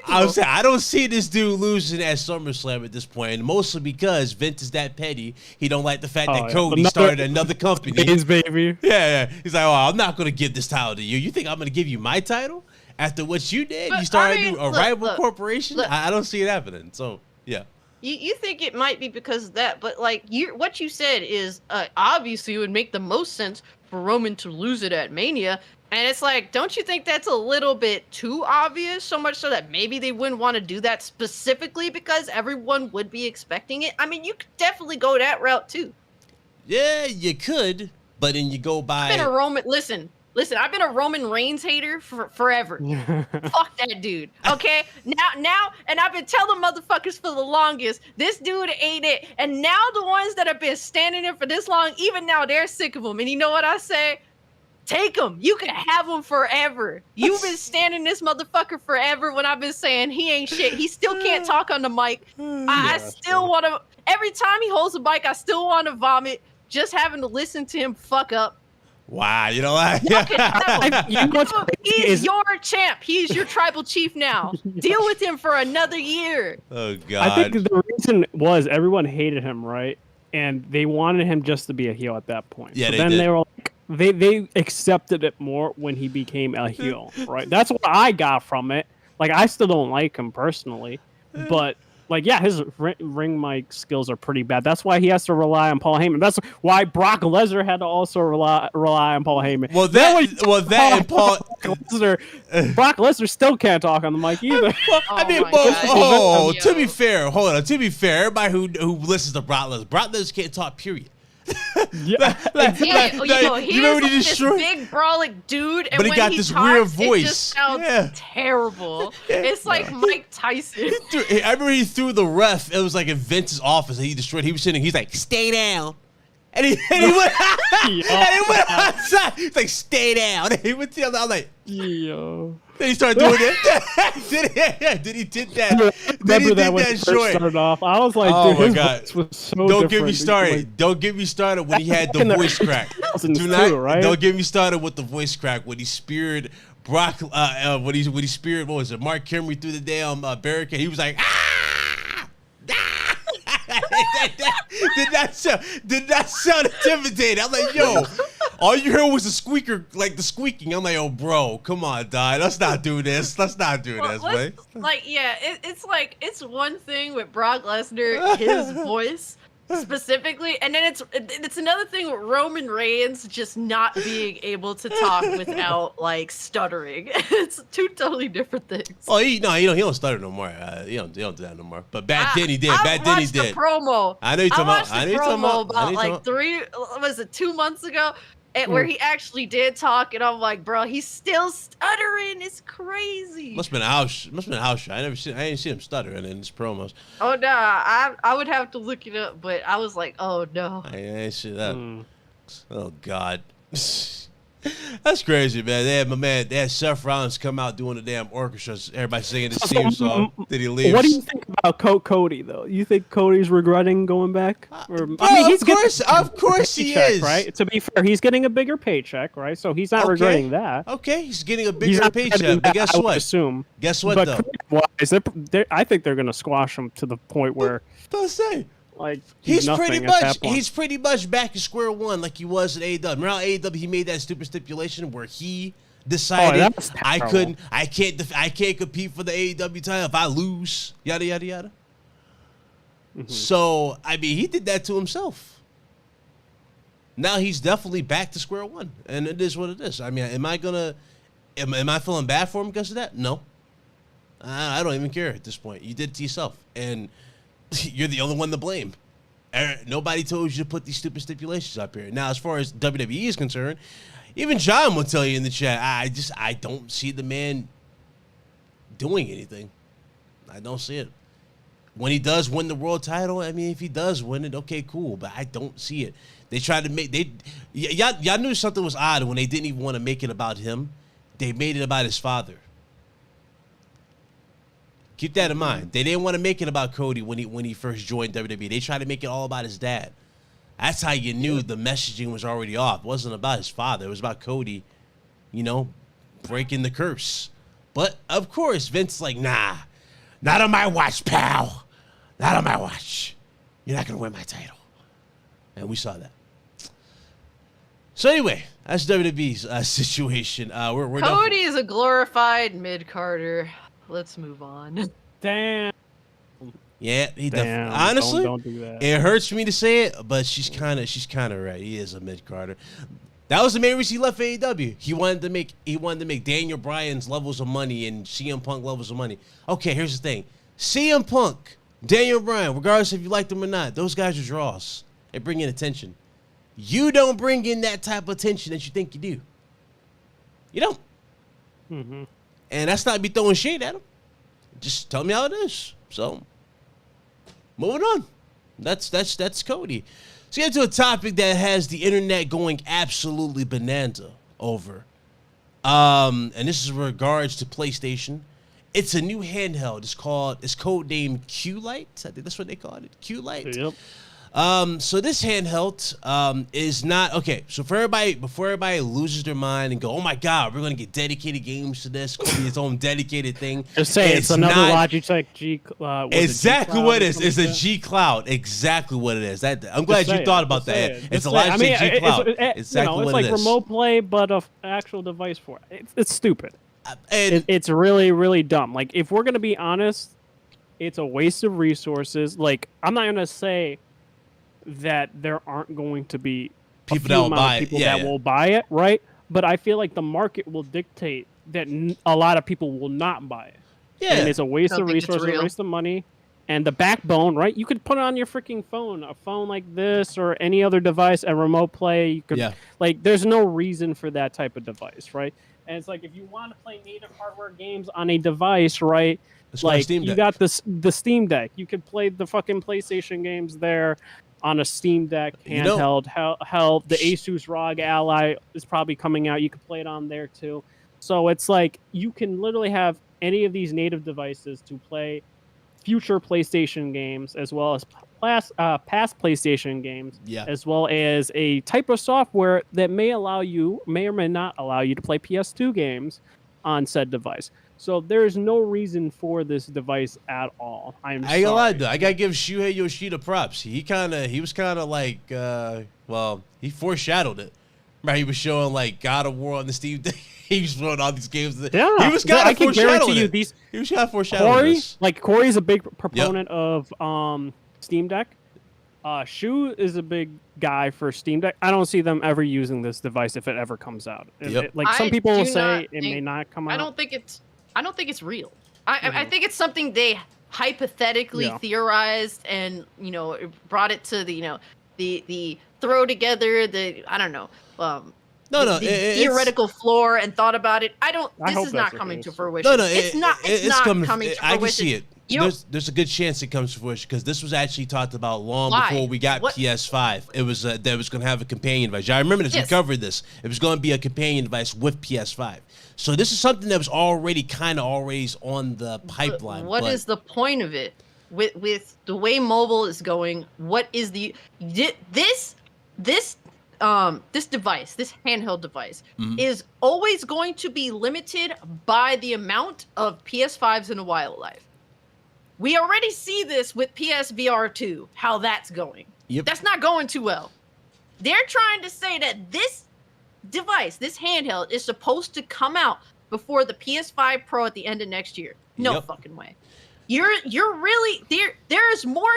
I don't see this dude losing at SummerSlam at this point, and mostly because Vince is that petty. He don't like the fact that Cody started another company.
His baby.
Yeah. He's like, oh, I'm not going to give this title to you. You think I'm going to give you my title after what you did?
But,
you started a rival corporation? I don't see it happening. So, yeah.
You think it might be because of that, but like what you said is obviously it would make the most sense for Roman to lose it at Mania, and it's like, don't you think that's a little bit too obvious? So much so that maybe they wouldn't want to do that specifically because everyone would be expecting it. I mean, you could definitely go that route too.
Yeah, you could, but then you go by.
I've been a Roman. Listen, I've been a Roman Reigns hater for forever. Fuck that dude. Okay? Now, and I've been telling motherfuckers for the longest, this dude ain't it. And now the ones that have been standing there for this long, even now, they're sick of him. And you know what I say? Take him. You can have him forever. You've been standing this motherfucker forever when I've been saying he ain't shit. He still can't talk on the mic. I still want to, every time he holds the mic, I still want to vomit. Just having to listen to him fuck up.
Wow, you know what?
He's your champ. He's your tribal chief now. Deal with him for another year.
Oh, God.
I think the reason was everyone hated him, right? And they wanted him just to be a heel at that point.
Yeah,
so
then
they were like, they accepted it more when he became a heel, right? That's what I got from it. Like, I still don't like him personally, but... Like, yeah, his ring mic skills are pretty bad. That's why he has to rely on Paul Heyman. That's why Brock Lesnar had to also rely on Paul Heyman.
Well, and Paul
Lesnar, Brock Lesnar still can't talk on the mic either.
To be fair, hold on. To be fair, everybody who listens to Brock Lesnar can't talk. Period.
He's like this big brolic dude, and
but he
when
got
he
this
talks,
weird voice.
It just sounds terrible. It's like Mike Tyson.
Dude, I remember he threw the ref. It was like in Vince's office, and he destroyed. He was sitting. He's like, "Stay down," and he went. And he went outside. He's like, "Stay down." And he went to the other. I'm like,
yo.
Then he started doing it. Then he did that.
Remember that when he first started off? I was like,
oh
dude,
my
his
God.
voice was so
Don't
different.
get me started.
Like,
Don't get me started when he had the voice crack. Don't get me started with the voice crack when he speared Brock. When he speared, what was it? Mark Henry through the damn barricade. He was like, ah! did not sound intimidating. I'm like, yo, all you heard was the squeaker, like the squeaking. I'm like, oh, bro, come on, dog. Let's not do this. Let's not do this, man.
Like, yeah, it's like, it's one thing with Brock Lesnar, his voice specifically, and then it's another thing with Roman Reigns just not being able to talk without like stuttering. It's two totally different things.
Oh, he don't stutter no more. He don't do that no more. But back then he did. Back then he did.
I watched the promo.
I know you're talking about.
I watched the promo about like 2 months ago, where he actually did talk, and I'm like, bro, he's still stuttering. It's crazy.
Must have been a house show. I ain't seen him stuttering in his promos.
Oh no, I would have to look it up, but I was like, oh no.
I ain't see that. Oh God. That's crazy, man. They had Seth Rollins come out doing the damn orchestras. Everybody singing the theme song. Did he leave?
What do you think about Cody, though? You think Cody's regretting going back?
Of course he is.
Right? To be fair, he's getting a bigger paycheck, right? So he's not regretting that.
Okay, he's getting a bigger paycheck. But guess what? Guess what, though?
I think they're going to squash him to the point where...
What say?
Like
he's pretty much back to square one, like he was at AEW. Remember how AEW he made that stupid stipulation where he decided I can't compete for the AEW title if I lose, yada yada yada. So I mean, he did that to himself. Now he's definitely back to square one, and it is what it is. I mean, am I feeling bad for him because of that? No, I don't even care at this point. You did it to yourself, and you're the only one to blame. Nobody told you to put these stupid stipulations up here. Now, as far as WWE is concerned, Even John will tell you in the chat, I don't see the man doing anything. I don't see it. When he does win the world title, I mean, if he does win it, okay, cool. But I don't see it. They tried to make y'all knew something was odd when they didn't even want to make it about him. They made it about his father. Keep that in mind. They didn't want to make it about Cody when he first joined WWE. They tried to make it all about his dad. That's how you knew the messaging was already off. It wasn't about his father. It was about Cody, breaking the curse. But, of course, Vince's like, nah, not on my watch, pal. Not on my watch. You're not going to win my title. And we saw that. So, anyway, that's WWE's situation. We're
Cody is a glorified mid-carder. Let's move on.
Damn.
Yeah,
Damn,
honestly,
don't do that.
It hurts me to say it, but she's kind of right. He is a mid-carder. That was the main reason he left AEW. He wanted to make Daniel Bryan's levels of money and CM Punk levels of money. Okay, here's the thing. CM Punk, Daniel Bryan, regardless if you like them or not, those guys are draws. They bring in attention. You don't bring in that type of attention that you think you do. You don't.
Mm-hmm.
And that's not me throwing shade at him. Just tell me how it is. So, moving on. That's Cody. So get to a topic that has the internet going absolutely bonanza over. And this is in regards to PlayStation. It's a new handheld. It's codenamed Q-Lite. I think that's what they called it. Q-Lite.
Yep.
So this handheld is not okay. So before everybody loses their mind and go, oh my God, we're gonna get dedicated games to this. It's gonna be its own dedicated thing.
Just say it's another Logitech G.
Exactly what it is. It's a G Cloud. Exactly what it is. I'm glad you thought about that. It's a Logitech G Cloud. Exactly what it is.
It's like remote play, but an actual device for it. It's stupid. It's really, really dumb. Like, if we're gonna be honest, it's a waste of resources. Like, I'm not gonna say that there aren't going to be
people that will buy it.
That will buy it, right? But I feel like the market will dictate that a lot of people will not buy it.
Yeah,
and it's a waste of resources, a waste of money, and the backbone, right? You could put it on your freaking phone, a phone like this or any other device, and remote play. You could, like, there's no reason for that type of device, right? And it's like, if you want to play native hardware games on a device, right? Like, you got the Steam Deck. You could play the fucking PlayStation games there on a Steam Deck handheld. Hell, the Asus ROG Ally is probably coming out. You could play it on there too. So it's like, you can literally have any of these native devices to play future PlayStation games, as well as past PlayStation games, as well as a type of software that may or may not allow you to play PS2 games on said device. So there's no reason for this device at all. I ain't gonna lie,
though. I gotta give Shuhei Yoshida props. He was kind of like, he foreshadowed it. Right? He was showing like God of War on the Steam Deck. He was showing all these games.
Yeah,
he was kind of foreshadowing it. He was kind of foreshadowing this.
Corey's a big proponent of Steam Deck. Shu is a big guy for Steam Deck. I don't see them ever using this device if it ever comes out. Some people will say it may not come out.
I don't think it's real. I think it's something they hypothetically theorized and brought it to the throw together theoretical floor and thought about it. This is not coming to fruition. No, it's not coming to fruition.
I can see it. There's a good chance it comes to fruition because this was actually talked about long before we got PS5. It was that was going to have a companion device. I remember this. We covered this. It was going to be a companion device with PS5. So this is something that was already always on the pipeline.
What is the point of it? With the way mobile is going, what is this device, this handheld device, is always going to be limited by the amount of PS5s in a wildlife. We already see this with PSVR 2, how that's going.
Yep.
That's not going too well. They're trying to say that this device, this handheld, is supposed to come out before the PS5 Pro at the end of next year. No fucking way. You're really there's more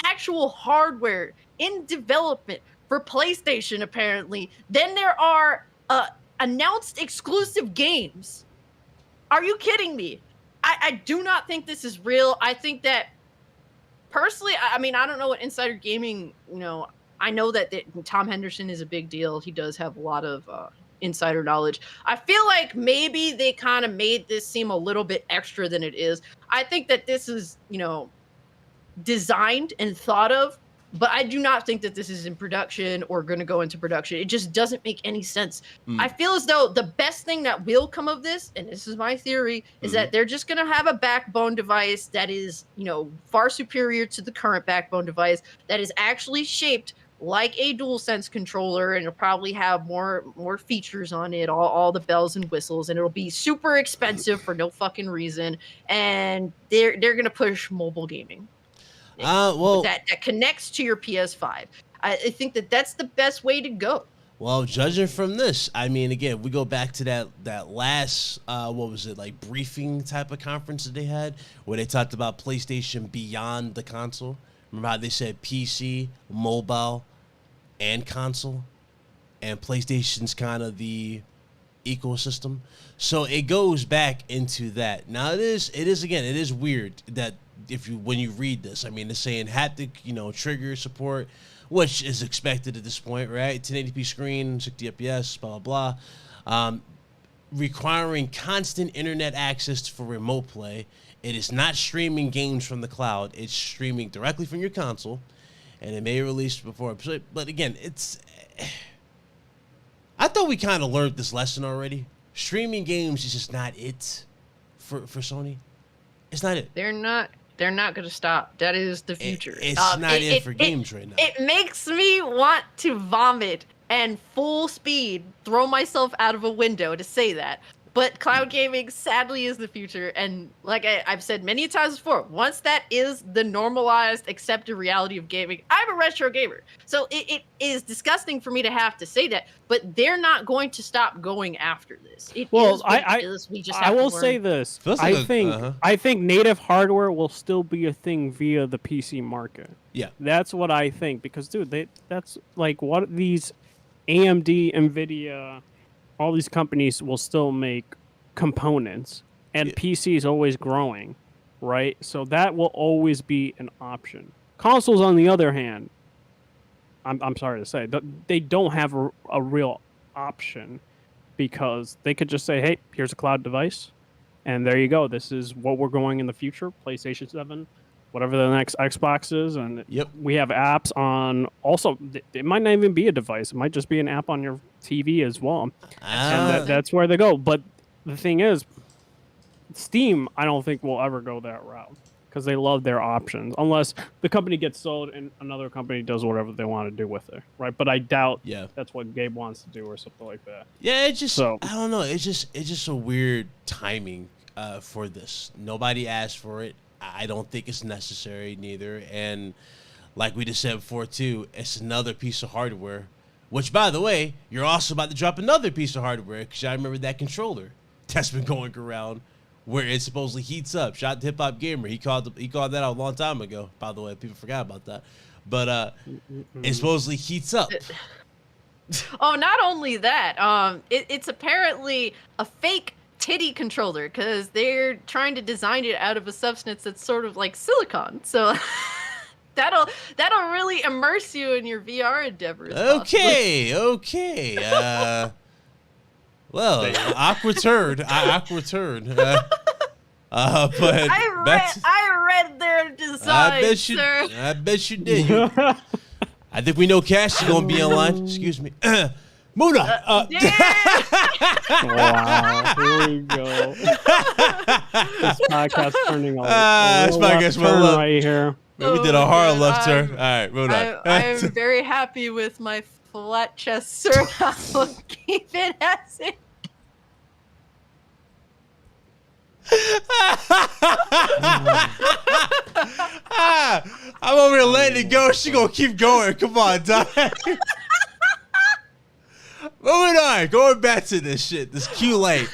actual hardware in development for PlayStation apparently than there are announced exclusive games. Are you kidding me? I do not think this is real. I think that personally, I mean, I don't know what Insider Gaming, I know that Tom Henderson is a big deal. He does have a lot of insider knowledge. I feel like maybe they kind of made this seem a little bit extra than it is. I think that this is, you know, designed and thought of, but I do not think that this is in production or going to go into production. It just doesn't make any sense. I feel as though the best thing that will come of this, and this is my theory, is that they're just going to have a backbone device that is, you know, far superior to the current backbone device, that is actually shaped like a DualSense controller, and it'll probably have more features on it, all the bells and whistles, and it'll be super expensive for no fucking reason. And they're going to push mobile gaming.
Well,
that connects to your PS5. I think that that's the best way to go.
Well, judging from this, I mean, again, we go back to that last, what was it, like briefing type of conference that they had where they talked about PlayStation beyond the console. Remember how they said PC, mobile, and console, and PlayStation's kind of the ecosystem. So it goes back into that. Now it is weird that when you read this, I mean, it's saying haptic, you know, trigger support, which is expected at this point, right? 1080p screen, 60 FPS, blah, blah, blah. Requiring constant internet access for remote play. It is not streaming games from the cloud. It's streaming directly from your console, and it may release before. But again, I thought we kind of learned this lesson already. Streaming games is just not it for Sony. It's not it.
They're not going to stop. That is the future.
It's not it for games right now.
It makes me want to vomit and full speed throw myself out of a window to say that. But cloud gaming, sadly, is the future. And like I've said many times before, once that is the normalized, accepted reality of gaming, I'm a retro gamer. So it is disgusting for me to have to say that, but they're not going to stop going after this. We just have
I will
to learn.
say this.
I
think native hardware will still be a thing via the PC market.
Yeah.
That's what I think. Because, dude, that's like what these AMD, NVIDIA... all these companies will still make components, and PC is always growing, right? So that will always be an option. Consoles, on the other hand, I'm sorry to say, they don't have a real option, because they could just say, hey, here's a cloud device, and there you go. This is what we're going in the future, PlayStation 7, whatever the next Xbox is, and we have apps on. Also, it might not even be a device. It might just be an app on your TV as well. And that's where they go. But the thing is, Steam, I don't think will ever go that route, because they love their options, unless the company gets sold and another company does whatever they want to do with it, right? But I doubt that's what Gabe wants to do or something like that.
Yeah, I don't know. It's just a weird timing for this. Nobody asked for it. I don't think it's necessary neither. And like we just said before too, it's another piece of hardware, which, by the way, you're also about to drop another piece of hardware, because I remember that controller that's been going around where it supposedly heats up. Shout out to Hip Hop Gamer. He called that out a long time ago, by the way. People forgot about that. But it supposedly heats up.
Oh, not only that, it's apparently a fake titty controller, because they're trying to design it out of a substance that's sort of like silicone. So that'll really immerse you in your VR endeavors.
Okay. Well, awkward turn. But
I read their design, sir.
I bet you did. I think we know Cash is gonna be online. Excuse me. Muna.
Wow, here we go. This podcast turning a
this podcast
turn right here.
We did a hard left turn. All right, Muna.
I'm very happy with my flat chest, sir. I will keep it as it. I'm over here letting it go. She gonna keep going. Come on, Doc.
Moving on, going back to this shit, this Q-Lite.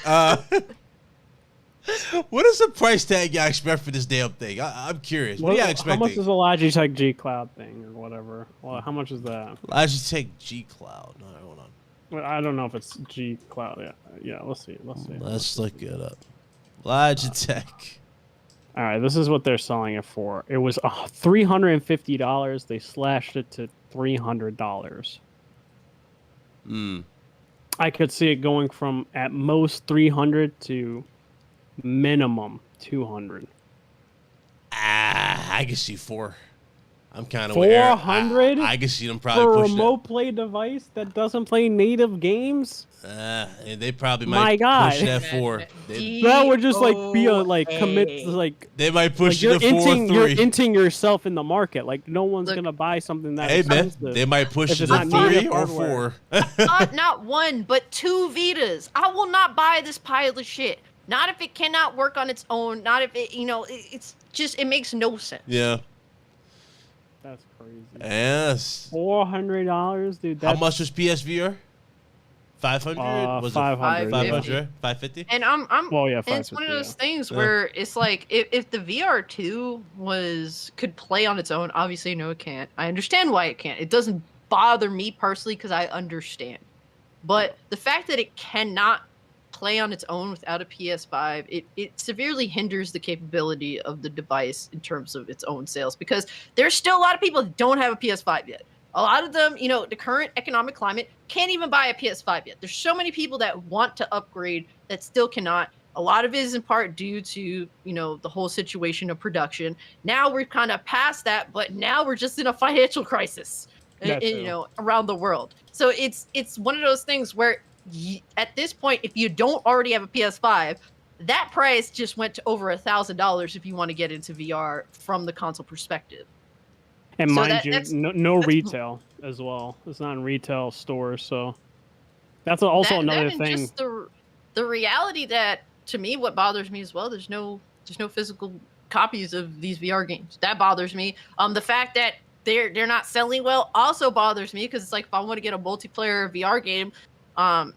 What is the price tag y'all expect for this damn thing? I'm curious. What are y'all expecting?
How much is a Logitech G Cloud thing or whatever? Well, how much is that?
Logitech G Cloud. No, hold on.
Well, I don't know if it's G Cloud. Yeah. Let's see.
Let's look it up. Logitech.
All right, this is what they're selling it for. It was $350. They slashed it to $300.
Mm.
I could see it going from at most 300 to minimum 200.
I can see 4. I'm kind of
400
I can see them probably
for a
push
remote play device that doesn't play native games.
and they probably
My
might
God.
push that 4.
That would just like be a like commit to, like
They might push
you're
it to 4
inting,
3.
you're inting yourself in the market. Like no one's
Look,
gonna buy something that
Hey man,
expensive.
they might push
if
it
it's
to
not
3
native
or
hardware.
4.
Not 1, but 2 Vitas. I will not buy this pile of shit. Not if it cannot work on its own. Not if it, it's just, it makes no sense.
Yeah.
That's crazy.
Yes.
$400, dude.
How much was PSVR? 500? Was
500.
it 500? 550?
And I'm
Well, yeah,
and it's one of
550,
those
yeah.
things where it's like if the VR2 could play on its own, obviously no it can't. I understand why it can't. It doesn't bother me personally because I understand. But the fact that it cannot play on its own without a PS5, it severely hinders the capability of the device in terms of its own sales, because there's still a lot of people that don't have a PS5 yet. A lot of them, the current economic climate can't even buy a PS5 yet. There's so many people that want to upgrade that still cannot. A lot of it is in part due to, the whole situation of production. Now we're kind of past that, but now we're just in a financial crisis, around the world. So it's one of those things where at this point, if you don't already have a PS5, that price just went to over $1,000 if you want to get into VR from the console perspective.
And
So
mind you, no retail as well. It's not in retail stores, so that's also another thing.
Just the reality that, to me, what bothers me as well, there's no physical copies of these VR games. That bothers me. The fact that they're not selling well also bothers me, because it's like, if I want to get a multiplayer VR game, I'm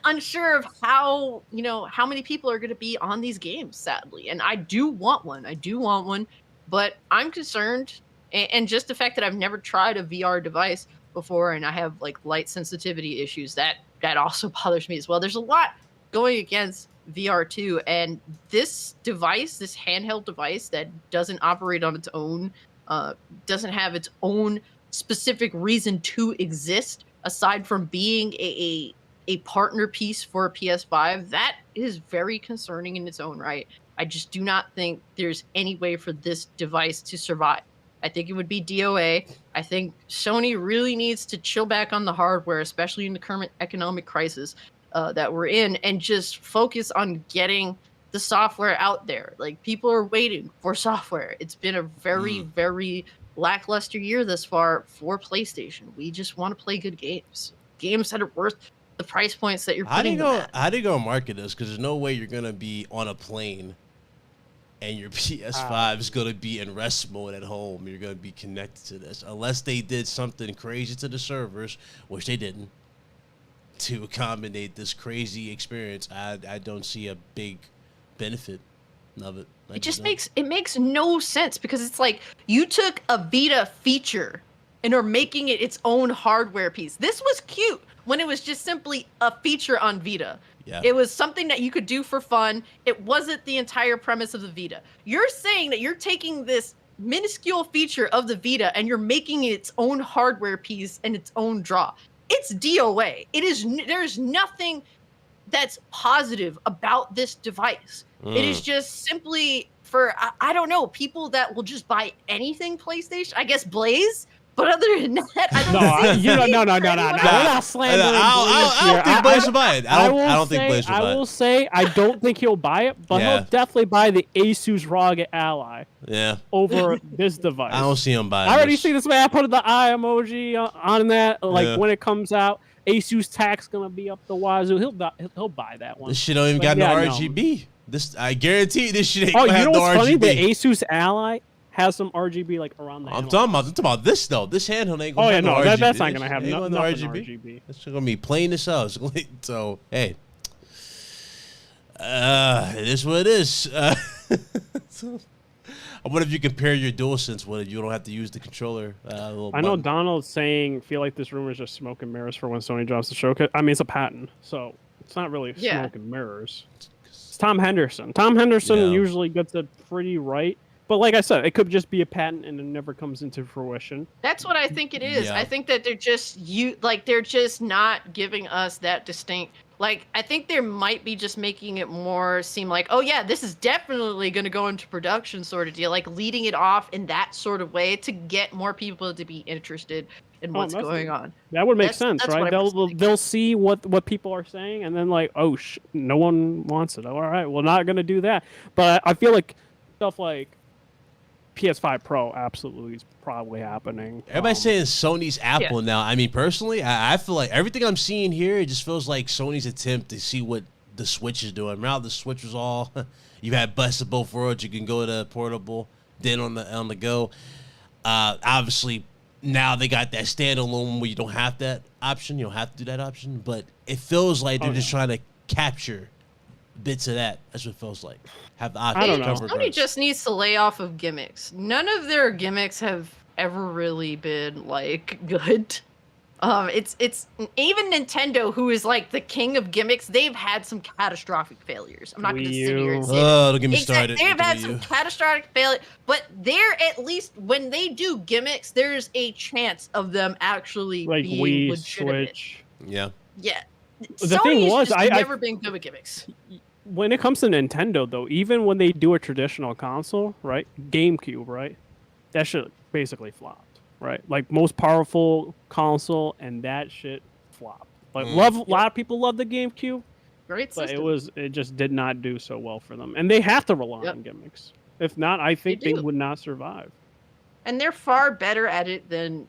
unsure of how many people are going to be on these games, sadly. And I do want one, but I'm concerned. And just the fact that I've never tried a VR device before, and I have like light sensitivity issues, that also bothers me as well. There's a lot going against VR2, and this device, this handheld device that doesn't operate on its own, doesn't have its own specific reason to exist aside from being a partner piece for a PS5, that is very concerning in its own right. I just do not think there's any way for this device to survive. I think it would be DOA. I think Sony really needs to chill back on the hardware, especially in the current economic crisis that we're in, and just focus on getting the software out there. Like, people are waiting for software. It's been a very, very lackluster year thus far for PlayStation. We just want to play good games that are worth the price points that you're putting them at.
How do you go market this? Because there's no way you're going to be on a plane and your PS5 is going to be in rest mode at home. You're going to be connected to this. Unless they did something crazy to the servers, which they didn't, to accommodate this crazy experience. I don't see a big benefit of it.
It just makes no sense, because it's like you took a Vita feature and are making it its own hardware piece. This was cute when it was just simply a feature on Vita.
Yeah.
It was something that you could do for fun. It wasn't the entire premise of the Vita. You're saying that you're taking this minuscule feature of the Vita and you're making it its own hardware piece and its own draw. It's DOA. There's nothing that's positive about this device. It is just simply for, I don't know, people that will just buy anything PlayStation. I guess Blaze. But other than that, I don't see.
No. We're not slandering Blaze
I don't think Blaze will buy it. I don't think Blaze will buy it.
I will say I don't think he'll buy it, but he'll definitely buy the Asus ROG Ally.
Yeah.
Over this device.
I don't see him buying.
I already see this man. I put the eye emoji on that. Like when it comes out, Asus TAC's gonna be up the wazoo. He'll buy that one.
This shit don't even got no RGB. This, I guarantee this shit ain't
gonna
have
you know
no
what's
RGB.
funny? The Asus Ally has some RGB like around the.
I'm talking about this though. This handheld ain't gonna.
Oh yeah,
have
no,
RGB.
that's not gonna have
no
RGB.
It's gonna be plain as hell. So hey, it is what it is. So, I wonder if you compare your DualSense with it. You don't have to use the controller.
I know Donald's saying, feel like this rumor is just smoke and mirrors for when Sony drops the show. I mean, it's a patent, so it's not really smoke and mirrors. It's Tom Henderson. Tom Henderson usually gets it pretty right. But like I said, it could just be a patent and it never comes into fruition.
That's what I think it is.
Yeah.
I think that they're just not giving us that distinct. Like, I think they might be just making it more seem like, oh yeah, this is definitely going to go into production sort of deal, like leading it off in that sort of way to get more people to be interested in what's going on.
That would make sense,
that's
right?
what I was
They'll see what people are saying, and then like, oh, no one wants it. All right, we're not gonna do that. But I feel like stuff like PS5 Pro absolutely is probably happening.
Everybody's saying Sony's Apple now. I mean, personally, I feel like everything I'm seeing here, it just feels like Sony's attempt to see what the Switch is doing. Remember how the Switch was all, you had best of both worlds. You can go to portable, then on the go. Obviously, now they got that standalone where you don't have that option. You don't have to do that option. But it feels like they're just trying to capture bits of that. That's what it feels like. Have the option.
I don't know.
Sony just needs to lay off of gimmicks. None of their gimmicks have ever really been like good. It's even Nintendo, who is like the king of gimmicks. They've had some catastrophic failures. I'm not going to sit here and say.
Oh, don't get me started.
They've had some catastrophic failures, but they're at least when they do gimmicks, there's a chance of them actually
like
being
Wii,
legitimate.
Switch.
Yeah.
The
Sony's
thing was,
just
I
never been good with gimmicks.
When it comes to Nintendo, though, even when they do a traditional console, right, GameCube, right, that shit basically flopped, right? Like most powerful console, and that shit flopped. Like a lot of people love the GameCube,
Great
but
system.
it just did not do so well for them, and they have to rely on gimmicks. If not, I think they would not survive.
And they're far better at it than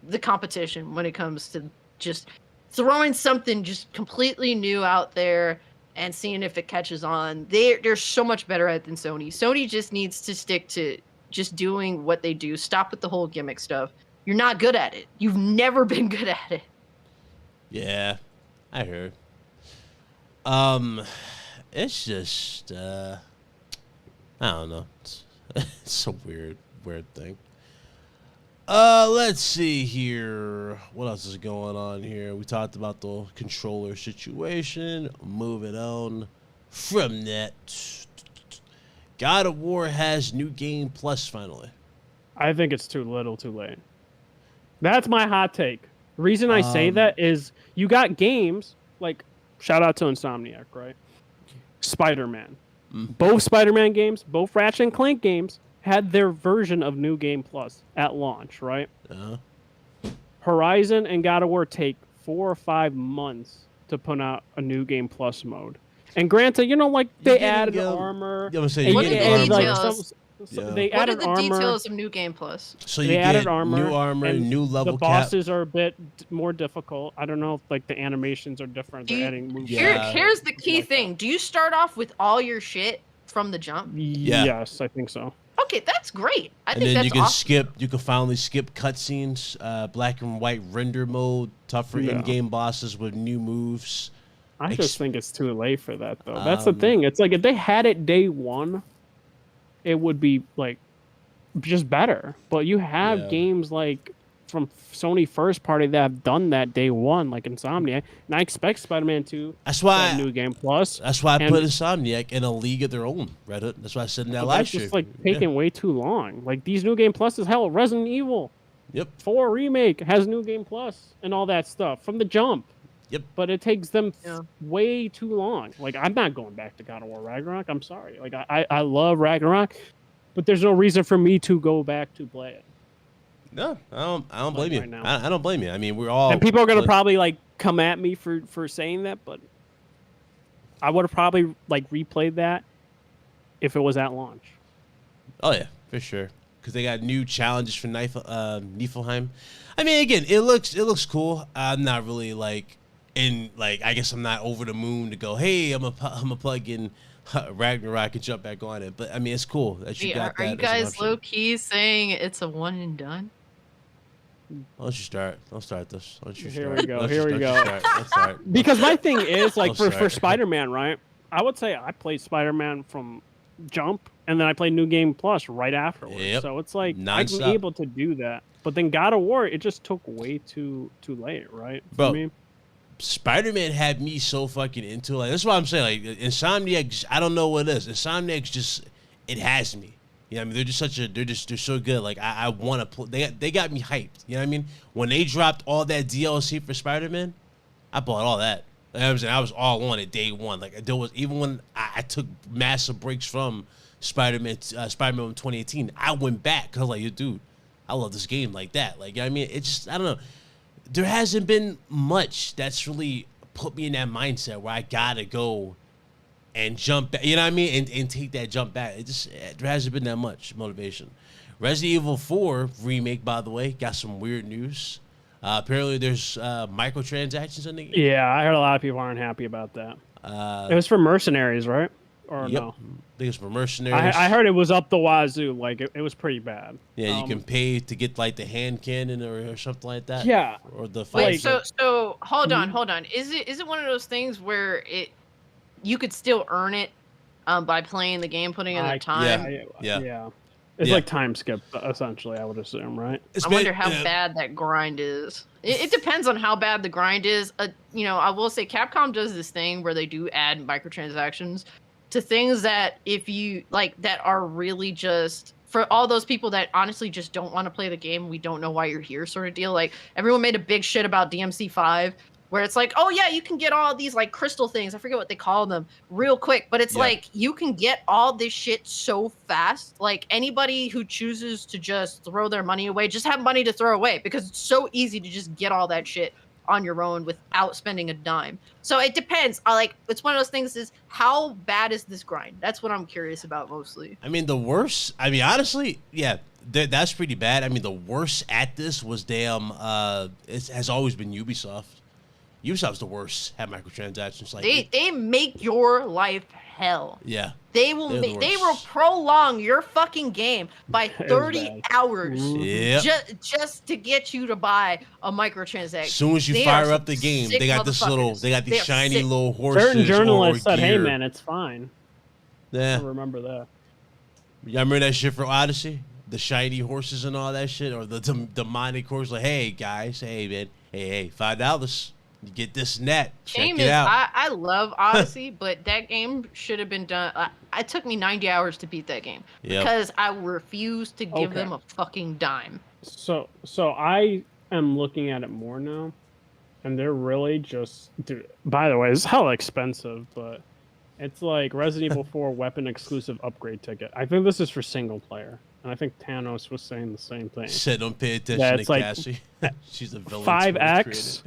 the competition when it comes to just throwing something just completely new out there and seeing if it catches on. They're so much better at it than Sony. Sony just needs to stick to just doing what they do. Stop with the whole gimmick stuff. You're not good at it. You've never been good at it.
Yeah, I heard. It's just, I don't know. It's a weird thing. Let's see here. What else is going on here? We talked about the controller situation. Moving on from that. God of War has New Game Plus finally.
I think it's too little, too late. That's my hot take. The reason I say that is you got games like, shout out to Insomniac, right? Spider-Man. Both Spider-Man games, both Ratchet and Clank games, had their version of New Game Plus at launch, right? Horizon and God of War take 4 or 5 months to put out a New Game Plus mode. And granted, like they added armor.
What are the details?
They
What are
added
the
armor.
details of New Game Plus?
So you
They
get
added armor,
new armor,
and
new level
the
cap.
bosses are a bit more difficult. I don't know if like the animations are different. They're adding moves.
Here's the key thing. Do you start off with all your shit from the jump?
Yes, I think so.
Okay, that's great. I
And
think
then
that's
you can
awesome.
you can finally skip cutscenes, black and white render mode, tougher in-game bosses with new moves.
I just think it's too late for that, though. That's the thing. It's like if they had it day one, it would be like just better. But you have games like from Sony first party that have done that day one, like Insomniac, and I expect Spider-Man 2
That's why
New Game Plus.
That's why I put Insomniac in a league of their own, Reddit. That's why I said in that live stream.
It's just like taking way too long. Like these New Game Pluses, hell, Resident Evil 4 Remake has New Game Plus and all that stuff from the jump. But it takes them way too long. Like I'm not going back to God of War Ragnarok. I'm sorry. Like I love Ragnarok, but there's no reason for me to go back to play it.
No, I don't blame you.
Right now.
I don't blame you. I mean, we're all.
And people are gonna probably like come at me for saying that, but I would have probably like replayed that if it was at launch.
Oh yeah, for sure. Because they got new challenges for Niflheim. I mean, again, it looks cool. I'm not really like I guess I'm not over the moon to go, hey, I'm a plug in Ragnarok and jump back on it. But I mean, it's cool that you got that.
Are you guys low key saying it's a one and done?
Why don't you start? Don't start this. Why don't you
Here
start?
we go.
Here we go. Let's start.
Because my thing is like
I'll
for
start.
Spider-Man, right? I would say I played Spider-Man from jump, and then I played New Game Plus right afterwards.
Yep.
So it's like
Non-stop.
I'm able to do that. But then God of War, it just took way too late, right?
Bro,
For me.
Spider-Man had me so fucking into it. Like, that's what I'm saying. Like Insomniac, I don't know what it is. Insomniac just, it has me. You know what I mean? They're just they're so good. Like I want to play. They got me hyped. You know what I mean? When they dropped all that DLC for Spider-Man, I bought all that. You know what I'm saying? I was all on it day one. Like there was, even when I took massive breaks from Spider-Man 2018, I went back because like, dude, I love this game like that. Like, you know what I mean? It's just, I don't know. There hasn't been much that's really put me in that mindset where I gotta go and jump back, you know what I mean? And take that jump back. There hasn't been that much motivation. Resident Evil 4 remake, by the way, got some weird news. Apparently there's microtransactions in the game.
Yeah, I heard a lot of people aren't happy about that. It was for mercenaries, right? Or
yep.
no?
I think it's for mercenaries.
I heard it was up the wazoo. Like, it was pretty bad.
Yeah, you can pay to get, like, the hand cannon or something like that.
Yeah.
Or the
Wait, so hold on. Is it one of those things where you could still earn it by playing the game, putting in the time?
Yeah. It's like time skip, essentially, I would assume, right?
I wonder how bad that grind is. It depends on how bad the grind is. You know, I will say Capcom does this thing where they do add microtransactions to things that if you like that are really just for all those people that honestly just don't want to play the game, we don't know why you're here sort of deal. Like everyone made a big shit about DMC5 where it's like, oh yeah, you can get all these like crystal things. I forget what they call them real quick, but it's like you can get all this shit so fast. Like anybody who chooses to just throw their money away, just have money to throw away because it's so easy to just get all that shit on your own without spending a dime. So it depends. It's one of those things is how bad is this grind? That's what I'm curious about mostly.
I mean, the worst, honestly, yeah, that's pretty bad. I mean, the worst at this was it has always been Ubisoft. Ubisoft's the worst at microtransactions. Like
they make your life hell.
Yeah.
They will prolong your fucking game by 30 hours just to get you to buy a microtransaction.
As soon as you fire up the game, they got these shiny little horses.
Certain journalists said, "Hey man, it's fine."
Yeah.
I remember that.
Y'all remember that shit for Odyssey? The shiny horses and all that shit, or the demonic horse. Like, hey guys, hey man, hey, $5. You get this and that. Check it out.
I love Odyssey, but that game should have been done. It took me 90 hours to beat that game because I refused to give them a fucking dime.
So I am looking at it more now, and they're really just. Dude, by the way, it's hella expensive, but it's like Resident Evil 4 weapon exclusive upgrade ticket. I think this is for single player, and I think Thanos was saying the same thing.
Said don't pay attention to Cassie. She's a villain.
5x.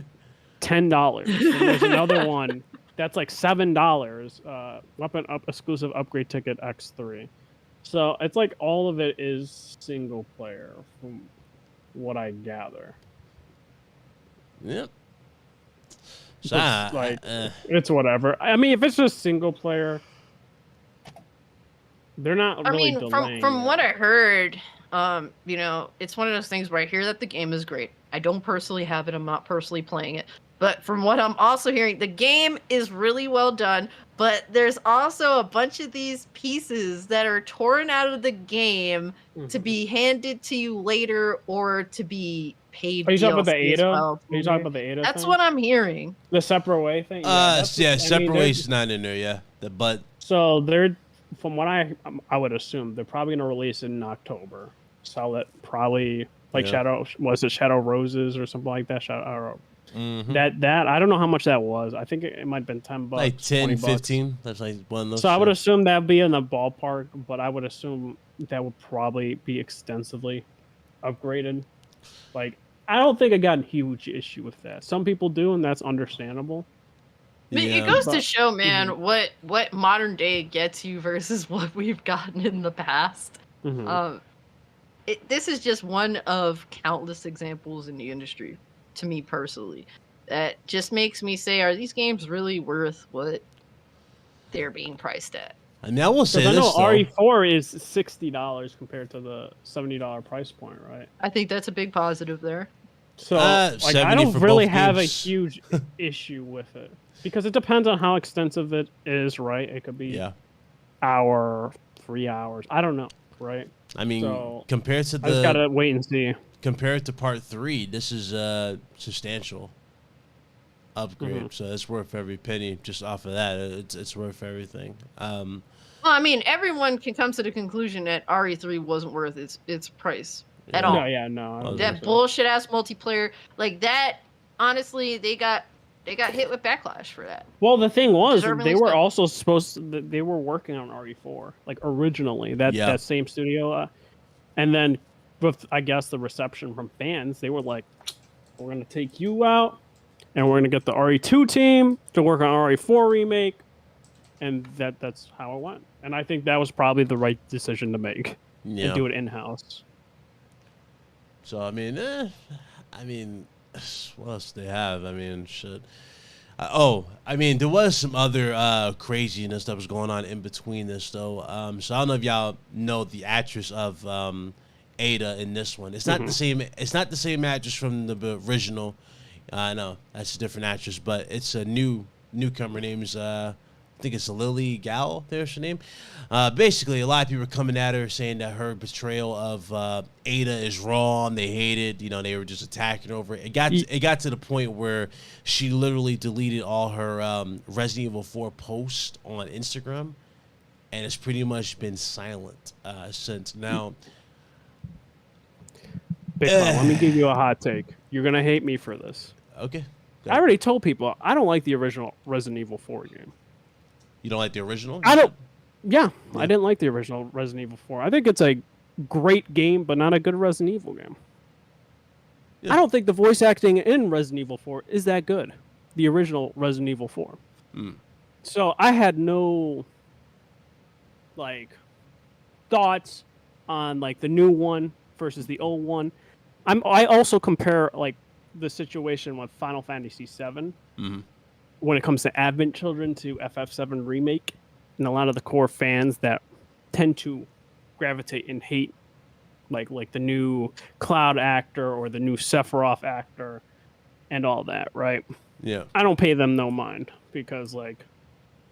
$10. There's another one that's like $7. Weapon exclusive upgrade ticket X3. So it's like all of it is single player, from what I gather.
Yep.
So it's whatever. I mean, if it's just single player, they're not really delaying.
From what I heard, you know, it's one of those things where I hear that the game is great. I don't personally have it. I'm not personally playing it. But from what I'm also hearing, the game is really well done, but there's also a bunch of these pieces that are torn out of the game to be handed to you later or to be paid.
Are you talking about the Ada? Are you talking about the Ada?
That's what I'm hearing.
The separate way thing?
Separate way's not in there, yeah.
So they're, from what I would assume, they're probably going to release it in October. Sell it probably like Shadow Roses or something like that? That I don't know how much that was. I think it might have been $10,
like 10, 15. That's like one of those.
So I would assume that'd be in the ballpark, but I would assume that would probably be extensively upgraded. Like, I don't think I got a huge issue with that. Some people do, and that's understandable.
It goes to show, man, what modern day gets you versus what we've gotten in the past. This is just one of countless examples in the industry. To me personally, that just makes me say, are these games really worth what they're being priced at?
I mean, I will say this,
though. RE4 is $60 compared to the $70 price point, right?
I think that's a big positive there.
So, like, I don't really have a huge issue with it because it depends on how extensive it is, right? It could be hour, 3 hours. I don't know, right?
I mean, compared to
I just gotta wait and see.
Compared to part 3, this is a substantial upgrade, so it's worth every penny. Just off of that, it's worth everything.
Well, I mean, everyone can come to the conclusion that RE3 wasn't worth its price at all.
No, yeah, no. I don't
That
think so.
bullshit ass multiplayer, like that. Honestly, they got hit with backlash for that.
Well, the thing was,
Deservingly
they were
so.
also supposed to, they were working on RE4, like originally, that same studio. And then with, I guess, the reception from fans, they were like, we're going to take you out and we're going to get the RE2 team to work on RE4 remake. And that's how it went. And I think that was probably the right decision to make.
Yeah.
And do it in-house.
So, I mean, what else do they have? I mean, shit. I mean, there was some other craziness that was going on in between this, though. So I don't know if y'all know the actress of Ada in this one. It's not the same. It's not the same actress from the original. I know that's a different actress, but it's a newcomer. Name's I think it's Lily GOW. There's her name. Basically, a lot of people are coming at her saying that her portrayal of Ada is wrong. They hate it. You know, they were just attacking over it. It got to the point where she literally deleted all her Resident Evil 4 posts on Instagram, and it's pretty much been silent since. Now,
Big Mom, let me give you a hot take. You're gonna hate me for this.
Okay.
I already told people I don't like the original Resident Evil 4 game.
You don't like the original?
I don't. Yeah, I didn't like the original Resident Evil 4. I think it's a great game, but not a good Resident Evil game. Yeah. I don't think the voice acting in Resident Evil 4 is that good. The original Resident Evil 4. So I had no thoughts on the new one versus the old one. I also compare the situation with Final Fantasy VII. When it comes to Advent Children to FF7 Remake, and a lot of the core fans that tend to gravitate and hate like the new Cloud actor or the new Sephiroth actor and all that, right?
Yeah.
I don't pay them no mind because I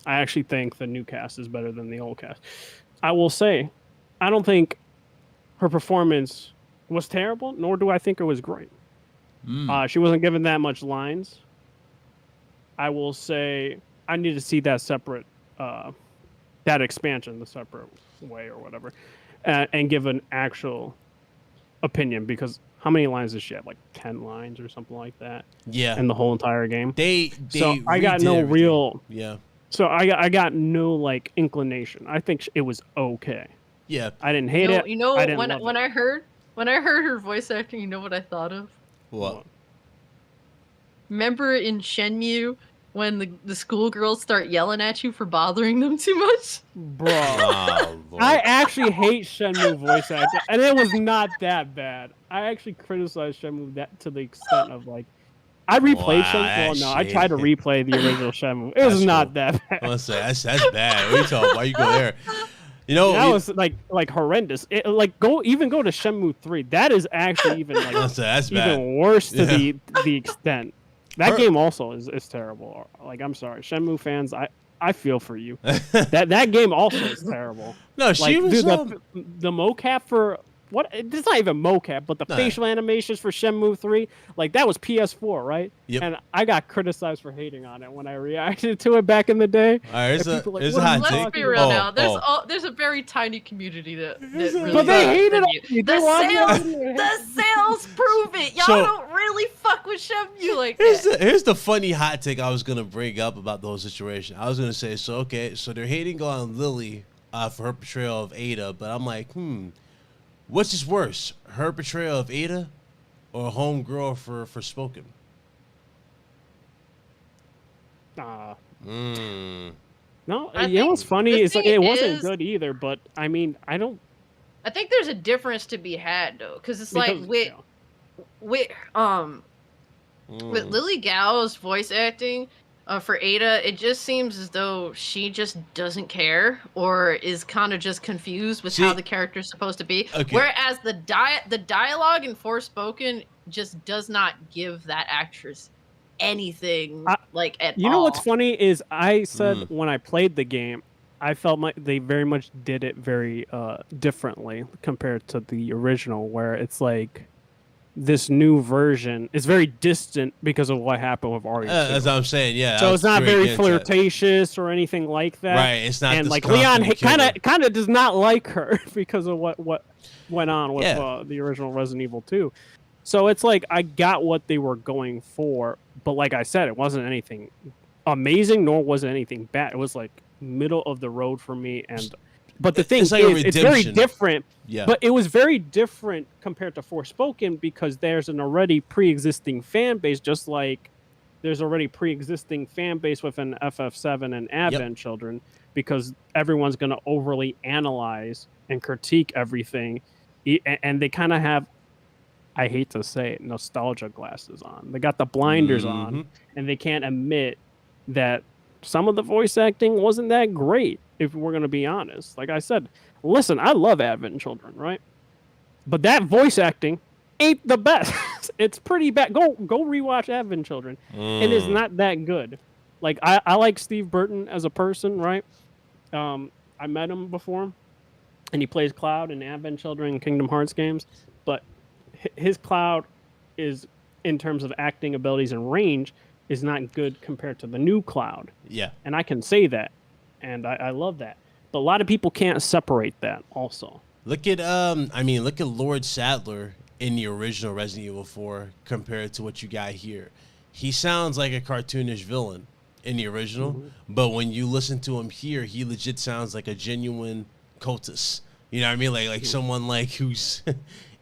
actually think the new cast is better than the old cast. I will say, I don't think her performance was terrible, nor do I think it was great. She wasn't given that much lines. I will say I need to see that separate, that expansion the separate way or whatever, and give an actual opinion because how many lines does she have? 10 lines or something like that.
Yeah.
In the whole entire game.
So
I got no
everything.
real.
Yeah.
So I got no inclination. I think it was okay.
Yeah.
I didn't hate it.
You know
I didn't
when
love
when
it.
I heard her voice acting, you know what I thought of?
What?
Remember in Shenmue when the schoolgirls start yelling at you for bothering them too much?
Bro, I actually hate Shenmue voice acting, and it was not that bad. I actually criticized Shenmue that to the extent of I replayed Shenmue. Well, no, I tried to replay the original Shenmue. It was not that bad.
I say that's bad. What are you talking about? Why you go there? You know
that was horrendous. Go to Shenmue 3. That is actually even
that's bad.
even worse to the extent. That game also is terrible. I'm sorry, Shenmue fans. I feel for you. that game also is terrible.
No, she was
the mocap for what? It's not even mocap, but the facial animations for Shenmue 3, that was PS4, right?
Yep.
And I got criticized for hating on it when I reacted to it back in the day.
All right, it's a hot take.
Let's be real now. There's a very tiny community that really.
But they hated
it. The sales prove it. Y'all don't really fuck with Shenmue like that.
Here's the funny hot take I was gonna bring up about the whole situation. I was gonna say, so they're hating on Lily for her portrayal of Ada, but I'm like, what's just worse, her portrayal of Ada or Homegirl for Spoken?
No,
I
you know what's funny?
the
It's
thing
it wasn't
is-
good either, but I mean, I don't.
I think there's a difference to be had though, because it's with Lily Gow's voice acting for Ada, it just seems as though she just doesn't care or is kind of just confused with how the character's supposed to be.
Okay.
Whereas the dialogue in Forspoken just does not give that actress anything at all.
You know what's funny is I said when I played the game, I felt they very much did it very differently compared to the original, where it's this new version is very distant because of what happened with RE2.
That's what I'm saying. Yeah.
So it's not very
against that.
flirtatious or anything like that.
Right. It's not.
And
this
like Leon
constant
kind of does not like her because of what went on with
Yeah.
the original Resident Evil 2. So it's like I got what they were going for, but like I said, it wasn't anything amazing, nor was it anything bad. It was like middle of the road for me. And but the thing
It's like a
is, it's very
redemption.
different.
Yeah.
But it was very different compared to Forspoken because there's an already pre-existing fan base, just like there's already pre-existing fan base within FF7 and Advent Children, because everyone's going to overly analyze and critique everything, and they kind of have, I hate to say it, nostalgia glasses on. They got the blinders on, and they can't admit that some of the voice acting wasn't that great, if we're going to be honest. Like I said, listen, I love Advent Children, right? But that voice acting ain't the best. It's pretty bad. Go rewatch Advent Children. It is not that good. Like, I like Steve Burton as a person, right? I met him before, and he plays Cloud in Advent Children and Kingdom Hearts games, but his Cloud is, in terms of acting abilities and range, is not good compared to the new Cloud.
Yeah.
And I can say that, and I love that. But a lot of people can't separate that also.
Look at look at Lord Sadler in the original Resident Evil 4 compared to what you got here. He sounds like a cartoonish villain in the original, but when you listen to him here, he legit sounds like a genuine cultist. You know what I mean? Like someone like who's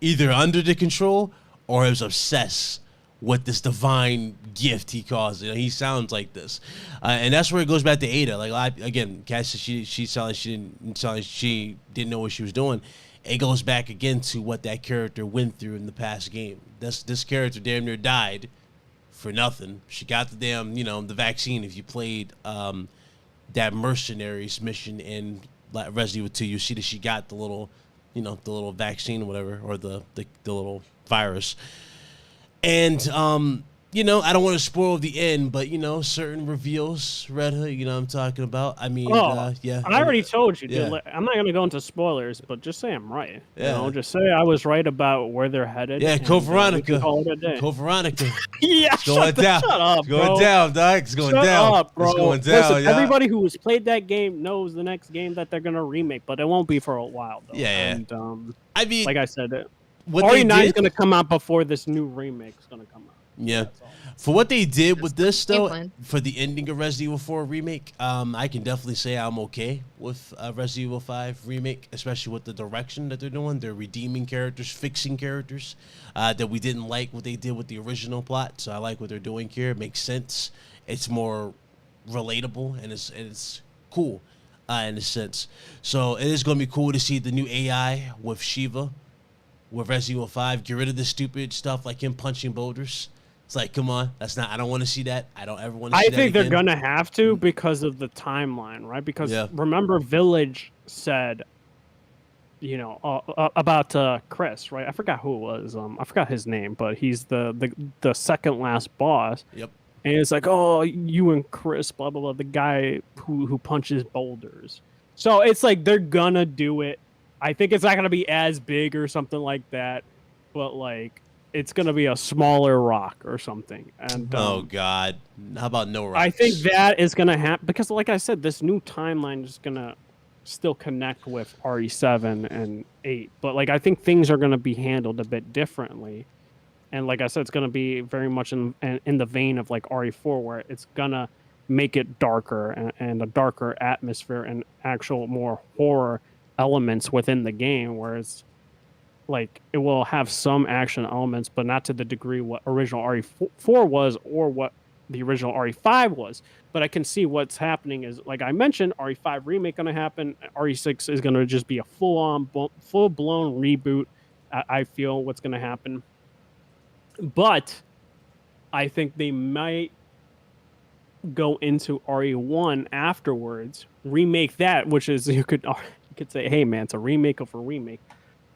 either under the control or is obsessed with this divine gift he calls it. He sounds like this, and that's where it goes back to Ada. Like again, Cass, she sounded like she didn't know what she was doing. It goes back again to what that character went through in the past game. This character damn near died for nothing. She got the damn the vaccine. If you played that mercenaries mission in Resident Evil 2, you see that she got the little the little vaccine or whatever, or the little virus. And, I don't want to spoil the end, but, certain reveals, Red Hood, what I'm talking about. I mean, yeah.
I already told you, dude.
Yeah.
Like, I'm not going to go into spoilers, but just say I'm right.
Yeah.
Just say I was right about where they're headed.
Yeah,
and,
Code Veronica.
call it a day.
Code Veronica.
Yeah,
It's going down.
Shut up,
It's going
bro.
down, dog. It's going
Shut
down.
up, bro.
It's going down,
Listen,
yeah.
everybody who has played that game knows the next game that they're going to remake, but it won't be for a while, though.
Yeah.
And,
I mean,
like I said,
what they
RE9 is
did,
going to come out before this new remake is going to come out.
yeah.
That's all.
For what they did with this, though,
plan.
for the ending of Resident Evil 4 remake, I can definitely say I'm okay with Resident Evil 5 remake, especially with the direction that they're doing. They're redeeming characters, fixing characters that we didn't like what they did with the original plot. So I like what they're doing here. It makes sense. It's more relatable, and it's cool in a sense. So it is going to be cool to see the new AI with Shiva, with Resident Evil 5. Get rid of the stupid stuff like him punching boulders. It's like, come on, that's not. I don't want to see that. I don't ever want to see that.
I think they're
again.
gonna have to because of the timeline, right? Because remember, Village said, about Chris, right? I forgot who it was. I forgot his name, but he's the second last boss.
Yep.
And it's like, oh, you and Chris, blah blah blah, the guy who punches boulders. So it's like they're gonna do it. I think it's not gonna be as big or something like that, but like. It's going to be a smaller rock or something. And
oh, God. How about no rocks?
I think that is going to happen because, like I said, this new timeline is going to still connect with RE7 and 8. But, like, I think things are going to be handled a bit differently. And, like I said, it's going to be very much in the vein of, like, RE4, where it's going to make it darker and a darker atmosphere and actual more horror elements within the game, whereas like it will have some action elements, but not to the degree what original RE4 was or what the original RE5 was. But I can see what's happening is, like I mentioned, RE5 remake going to happen. RE6 is going to just be a full-blown reboot. I feel what's going to happen. But I think they might go into RE1 afterwards, remake that, which is you could say, hey man, it's a remake of a remake.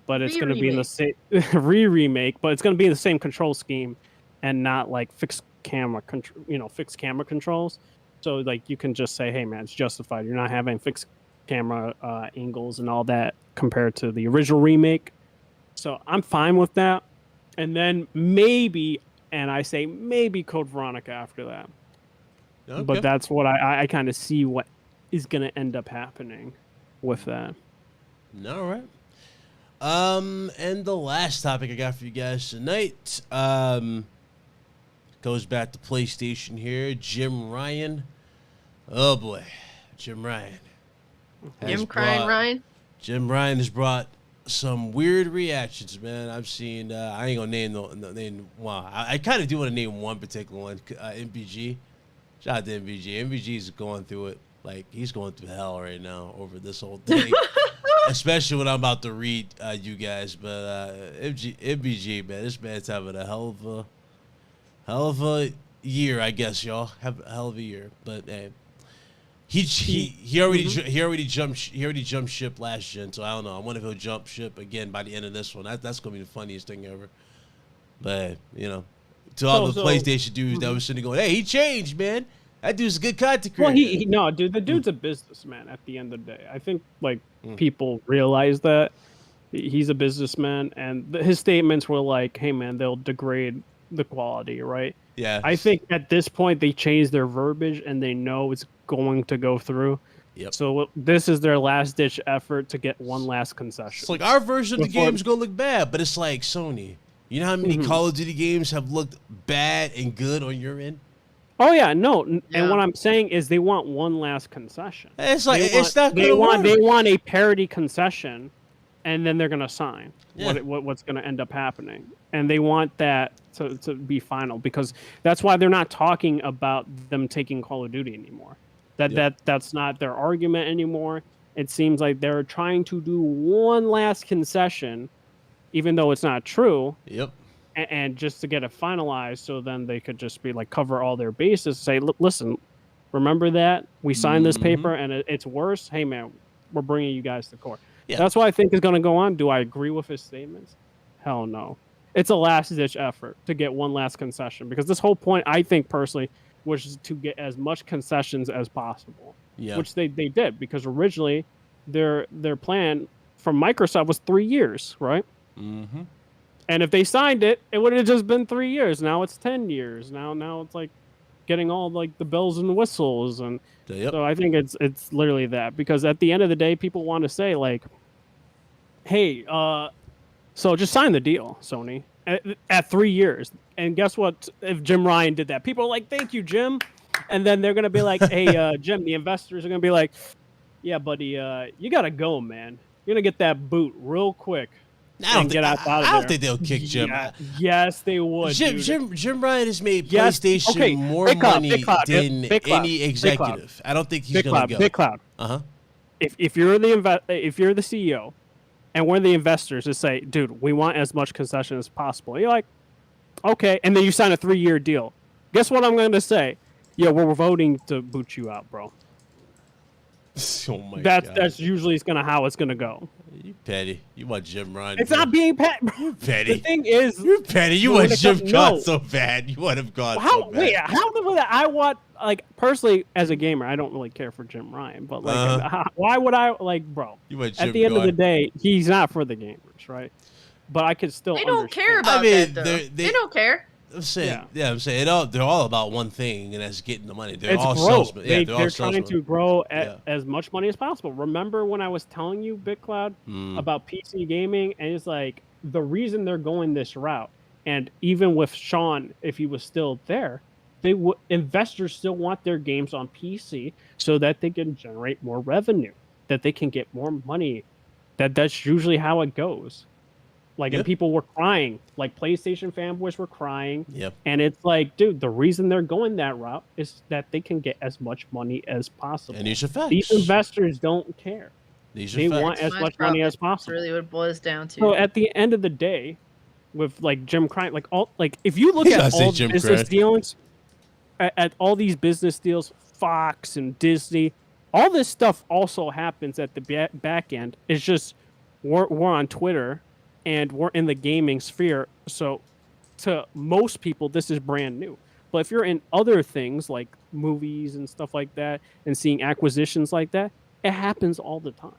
But it's going to be in the same remake, but it's going to be in the same control scheme, and not like fixed camera controls. So like you can just say, "Hey man, it's justified." You're not having fixed camera angles and all that compared to the original remake. So I'm fine with that. and then maybe, and I say maybe Code Veronica after that.
Okay.
But that's what I kind of see what is going to end up happening with that.
All right. And the last topic I got for you guys tonight goes back to PlayStation here. Jim Ryan. Oh boy, Jim Ryan.
Ryan.
Jim Ryan has brought some weird reactions, man. I've seen. I ain't gonna name the name. Wow, I kind of do want to name one particular one. MBG. Shout out to MBG. MBG's going through it. Like, he's going through hell right now over this whole thing. Especially when I'm about to read you guys. But MBG, man, this man's having a hell of a year, I guess, y'all. Have a hell of a year. But hey, he already jumped ship last gen, so I don't know. I wonder if he'll jump ship again by the end of this one. That's gonna be the funniest thing ever. But you know, to all the PlayStation dudes that was sitting going, hey, he changed, man. That dude's a good content creator.
Well, no, dude, the dude's a businessman at the end of the day. I think like people realize that he's a businessman, and his statements were like, "Hey, man, they'll degrade the quality," right?
Yeah.
I think at this point they changed their verbiage, and they know it's going to go through.
Yep.
So this is their last-ditch effort to get one last concession.
It's like our version of the game is gonna look bad, but it's like Sony. You know how many Call of Duty games have looked bad and good on your end?
Oh yeah, no, and what I'm saying is they want one last concession.
It's like
they want a parity concession, and then they're gonna sign what's gonna end up happening, and they want that to be final because that's why they're not talking about them taking Call of Duty anymore. That's not their argument anymore. It seems like they're trying to do one last concession, even though it's not true.
Yep.
And just to get it finalized, so then they could just be like cover all their bases. Say, listen, remember that we signed this paper and it's worse. Hey man, we're bringing you guys to court. Yeah. That's what I think is going to go on. Do I agree with his statements? Hell no. It's a last ditch effort to get one last concession because this whole point, I think personally, was to get as much concessions as possible. Yeah. Which they did because originally their plan from Microsoft was 3 years, right? Mm-hmm. And if they signed it, it would have just been 3 years. Now it's 10 years. Now it's like getting all like the bells and whistles, and so I think it's literally that because at the end of the day, people want to say like, "Hey, so just sign the deal, Sony, at 3 years." And guess what? If Jim Ryan did that, people are like, "Thank you, Jim," and then they're gonna be like, "Hey, Jim," the investors are gonna be like, "Yeah, buddy, you gotta go, man. You're gonna get that boot real quick."
I don't think they'll kick Jim.
Yes, they would.
Jim Ryan has made PlayStation more money than any executive. I don't think he's going to go.
Big Cloud. If you're the CEO, and one of the investors to say, "Dude, we want as much concession as possible," you're like, "Okay," and then you sign a 3-year deal. Guess what I'm going to say? Yeah, we're voting to boot you out, bro.
Oh my God.
That's usually how it's gonna go.
You petty. You want Jim Ryan.
It's not being petty.
You petty.
The thing is,
you're petty. You want Jim gone so bad. You want him gone so bad.
Wait, how did that? I want personally as a gamer, I don't really care for Jim Ryan, but why would I bro?
You want Jim
at the end of the day, he's not for the gamers, right? But I could still.
They don't care about that though. They don't care.
I'm saying, they're all about one thing, and that's getting the money. They're
it's
all
growth.
salesmen. Yeah,
they're trying to grow as much money as possible. Remember when I was telling you, Big Cloud, about PC gaming, and it's like the reason they're going this route, and even with Sean, if he was still there, investors still want their games on PC so that they can generate more revenue, that they can get more money. That's usually how it goes. And people were crying. Like, PlayStation fanboys were crying.
Yep.
And it's like, dude, the reason they're going that route is that they can get as much money as possible.
And these are facts.
These investors don't care. They want as much money as possible.
That's really what it boils down to.
So at the end of the day, with Jim Crane, if you look at all business dealings, at all these business deals, Fox and Disney, all this stuff also happens at the back end. It's just we're on Twitter. And we're in the gaming sphere, so to most people, this is brand new. But if you're in other things like movies and stuff like that, and seeing acquisitions like that, it happens all the time.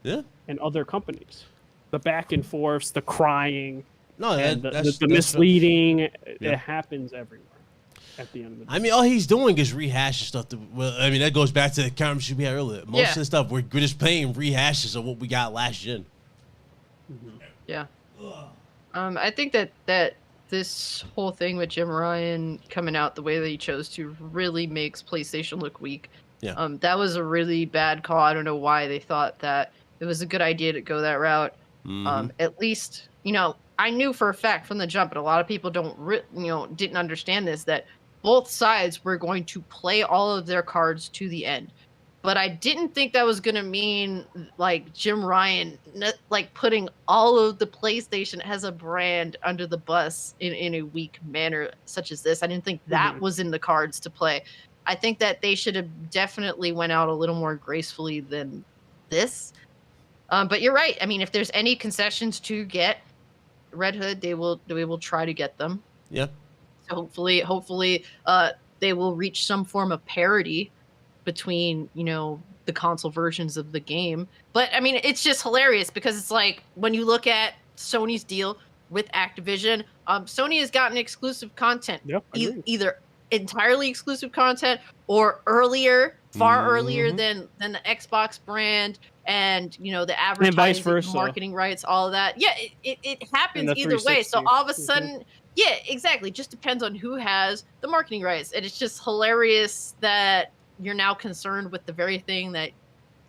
Yeah.
In other companies, the back and forths, the crying,
No,
the misleading, it happens everywhere. At the end of the day.
I mean, all he's doing is rehashing stuff. That goes back to the conversation we had earlier. Most of the stuff we're just playing rehashes of what we got last gen.
Yeah. I think that this whole thing with Jim Ryan coming out the way that he chose to really makes PlayStation look weak.
Yeah.
That was a really bad call. I don't know why they thought that it was a good idea to go that route. At least, I knew for a fact from the jump, but a lot of people didn't understand this, that both sides were going to play all of their cards to the end. But I didn't think that was going to mean like Jim Ryan, like putting all of the PlayStation as a brand under the bus in a weak manner such as this. I didn't think that was in the cards to play. I think that they should have definitely went out a little more gracefully than this. But you're right. I mean, if there's any concessions to get Red Hood, they will try to get them.
Yeah.
So hopefully, they will reach some form of parity between the console versions of the game. But I mean, it's just hilarious because it's like when you look at Sony's deal with Activision, Sony has gotten exclusive content, either entirely exclusive content or far earlier than the Xbox brand, and the advertising,
and vice versa,
marketing rights, all of that. Yeah, it happens either way. So all of a sudden, yeah, exactly. Just depends on who has the marketing rights, and it's just hilarious that you're now concerned with the very thing that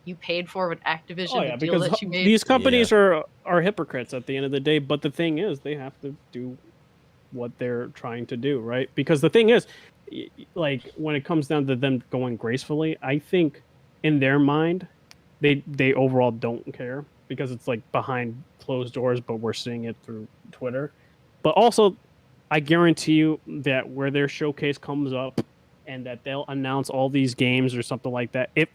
you paid for with Activision.
Oh yeah, because
that you made.
These companies are hypocrites at the end of the day. But the thing is, they have to do what they're trying to do, right? Because the thing is, like when it comes down to them going gracefully, I think in their mind, they overall don't care because it's like behind closed doors, but we're seeing it through Twitter. But also, I guarantee you that where their showcase comes up and that they'll announce all these games or something like that, if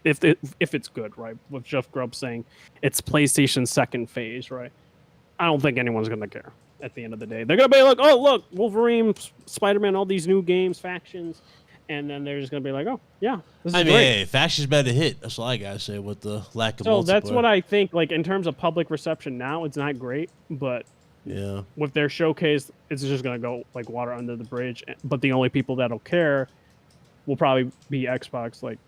it's good, right? With Jeff Grubb saying it's PlayStation's second phase, right? I don't think anyone's going to care at the end of the day. They're going to be like, oh, look, Wolverine, Spider-Man, all these new games, factions. And then they're just going to be like, oh, yeah, this is great.
Hey, factions better hit. That's all I got to say with the lack of multiplayer.
So that's what I think. Like, in terms of public reception now, it's not great. But
yeah,
with their showcase, it's just going to go like water under the bridge. But the only people that'll care will probably be Xbox, like,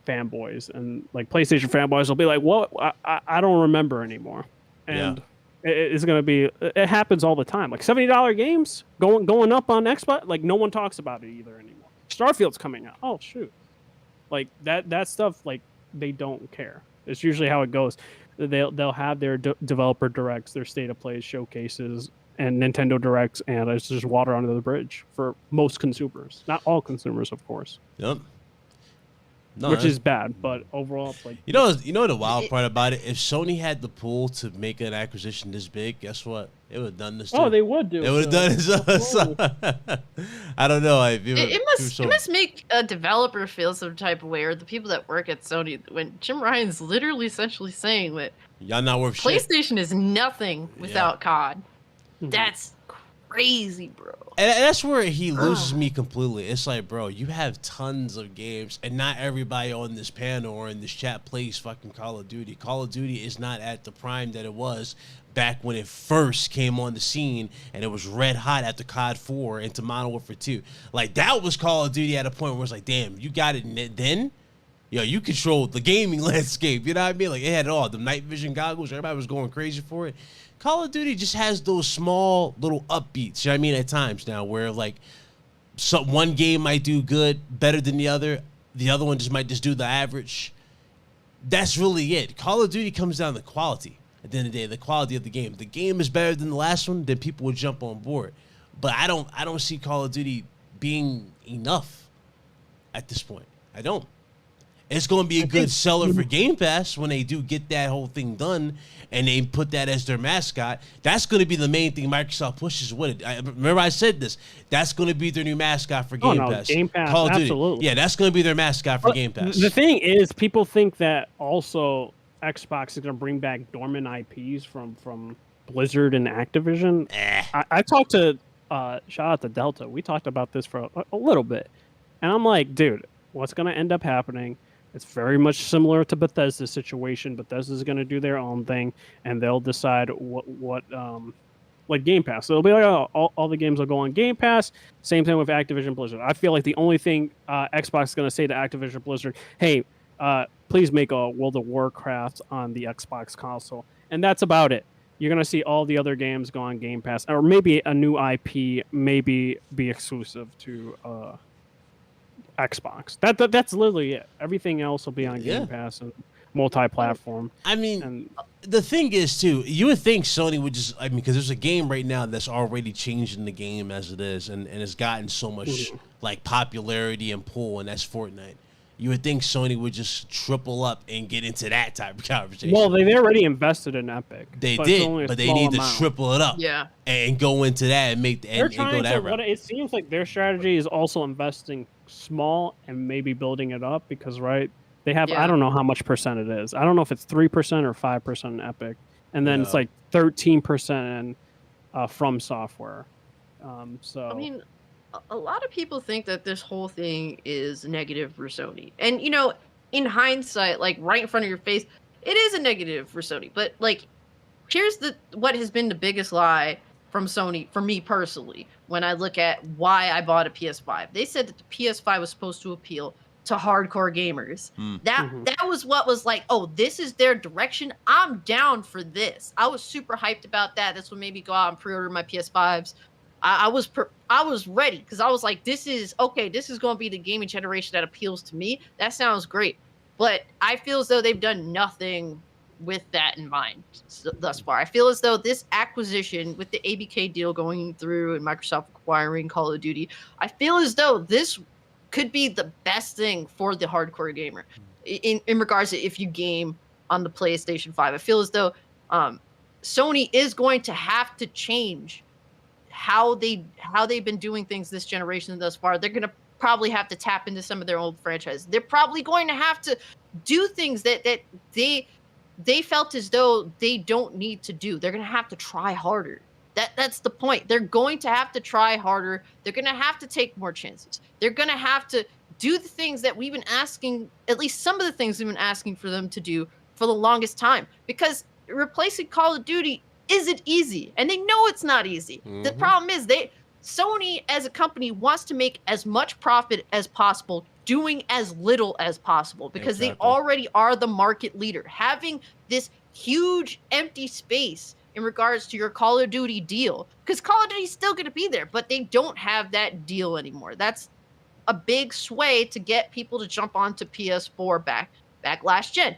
fanboys. And, like, PlayStation fanboys will be like, well, I don't remember anymore. And it's going to be, it happens all the time. Like, $70 games going up on Xbox, like, no one talks about it either anymore. Starfield's coming out. Oh, shoot. Like, that stuff, like, they don't care. It's usually how it goes. They'll have their developer directs, their state of play showcases, and Nintendo directs, and it's just water under the bridge for most consumers. Not all consumers, of course.
Yep. No,
which is bad, but overall, it's like...
You know the wild part about it? If Sony had the pull to make an acquisition this big, guess what? They would have done this too.
Oh, they would do.
They would have done this. So, I don't know.
It must make a developer feel some type of way, or the people that work at Sony, when Jim Ryan's literally essentially saying that
y'all not worth shit.
PlayStation is nothing without COD. That's crazy, bro.
And that's where he loses me completely. It's like, bro, you have tons of games, and not everybody on this panel or in this chat plays fucking Call of Duty. Call of Duty is not at the prime that it was back when it first came on the scene, and it was red hot after COD 4 into Modern Warfare 2. Like, that was Call of Duty at a point where it's like, damn, you got it then? Yo, you controlled the gaming landscape. You know what I mean? Like, it had it all. The night vision goggles, everybody was going crazy for it. Call of Duty just has those small little upbeats, you know what I mean, at times now, where like one game might do good, better than the other one might just do the average. That's really it. Call of Duty comes down to quality. At the end of the day, the quality of the game. The game is better than the last one, then people will jump on board. But I don't see Call of Duty being enough at this point. I don't. It's going to be a good seller for Game Pass when they do get that whole thing done and they put that as their mascot. That's going to be the main thing Microsoft pushes with it. Remember I said this. That's going to be their new mascot for Game Pass.
Game Pass,
Call of Duty.
absolutely.
Yeah, that's going to be their mascot for Game Pass.
The thing is, people think that also Xbox is going to bring back dormant IPs from Blizzard and Activision. I talked to, shout out to Delta. We talked about this for a little bit. And I'm like, dude, what's going to end up happening? It's very much similar to Bethesda's situation. Bethesda's going to do their own thing, and they'll decide what like Game Pass. So it'll be like all the games will go on Game Pass. Same thing with Activision Blizzard. I feel like the only thing Xbox is going to say to Activision Blizzard, hey, please make a World of Warcraft on the Xbox console. And that's about it. You're going to see all the other games go on Game Pass, or maybe a new IP, maybe be exclusive to Xbox. That's literally it. Everything else will be on Game Pass and multi-platform.
I mean, the thing is, too, you would think Sony would just, I mean, because there's a game right now that's already changing the game as it is, and it's gotten so much, like, popularity and pull, and that's Fortnite. You would think Sony would just triple up and get into that type of conversation.
Well, they already invested in Epic.
They did, but they need to triple it up.
Yeah.
And go into that and make and go that route.
It seems like their strategy is also investing small and maybe building it up because, right, they have, I don't know how much percent it is. I don't know if it's 3% or 5% in Epic. And then it's like 13% from software. So
I mean, a lot of people think that this whole thing is negative for Sony. And, you know, in hindsight, like right in front of your face, it is a negative for Sony. But, like, here's what has been the biggest lie from Sony, for me personally, when I look at why I bought a PS5. They said that the PS5 was supposed to appeal to hardcore gamers. That was what was like, oh, this is their direction. I'm down for this. I was super hyped about that. That's what made me go out and pre-order my PS5s. I was ready because I was like, this is going to be the gaming generation that appeals to me. That sounds great. But I feel as though they've done nothing with that in mind thus far. I feel as though this acquisition with the ABK deal going through and Microsoft acquiring Call of Duty, I feel as though this could be the best thing for the hardcore gamer in regards to if you game on the PlayStation 5. I feel as though Sony is going to have to change how they've been doing things this generation thus far. They're going to probably have to tap into some of their old franchises. They're probably going to have to do things that they felt as though they don't need to do. They're going to have to try harder. That's the point. They're going to have to try harder. They're going to have to take more chances. They're going to have to do the things that we've been asking, at least some of the things we've been asking for them to do for the longest time. Because replacing Call of Duty isn't easy, and they know it's not easy. The problem is Sony as a company wants to make as much profit as possible doing as little as possible because they already are the market leader. Having this huge empty space in regards to your Call of Duty deal, because Call of Duty is still going to be there, but they don't have that deal anymore. That's a big sway to get people to jump onto PS4 back last gen.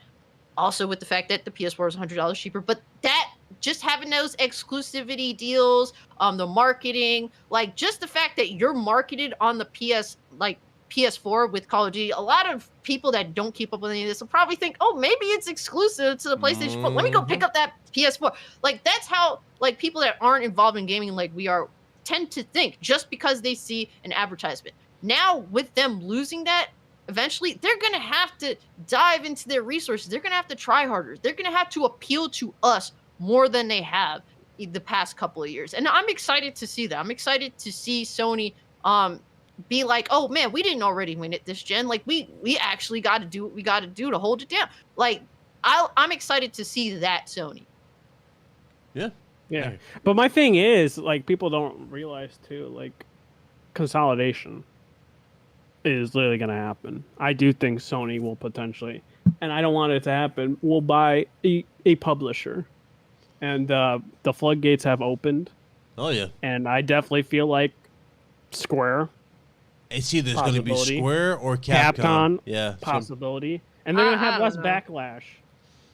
Also with the fact that the PS4 is $100 cheaper, but that just having those exclusivity deals, the marketing, like just the fact that you're marketed on the PS4 with Call of Duty, a lot of people that don't keep up with any of this will probably think, oh, maybe it's exclusive to the PlayStation 4. Let me go pick up that PS4. Like that's how like people that aren't involved in gaming like we are tend to think just because they see an advertisement. Now with them losing that, eventually they're going to have to dive into their resources. They're going to have to try harder. They're going to have to appeal to us more than they have the past couple of years. And I'm excited to see that. I'm excited to see Sony be like, oh man, we didn't already win it this gen. Like we actually got to do what we got to do to hold it down. Like I'm excited to see that Sony.
Yeah. But my thing is, like, people don't realize too, like, consolidation is literally going to happen. I do think Sony will potentially, and I don't want it to happen, will buy a publisher. And the floodgates have opened.
Oh, yeah.
And I definitely feel like Square.
It's either going to be Square or Capcom. Yeah.
Possibility. And they're going to have less backlash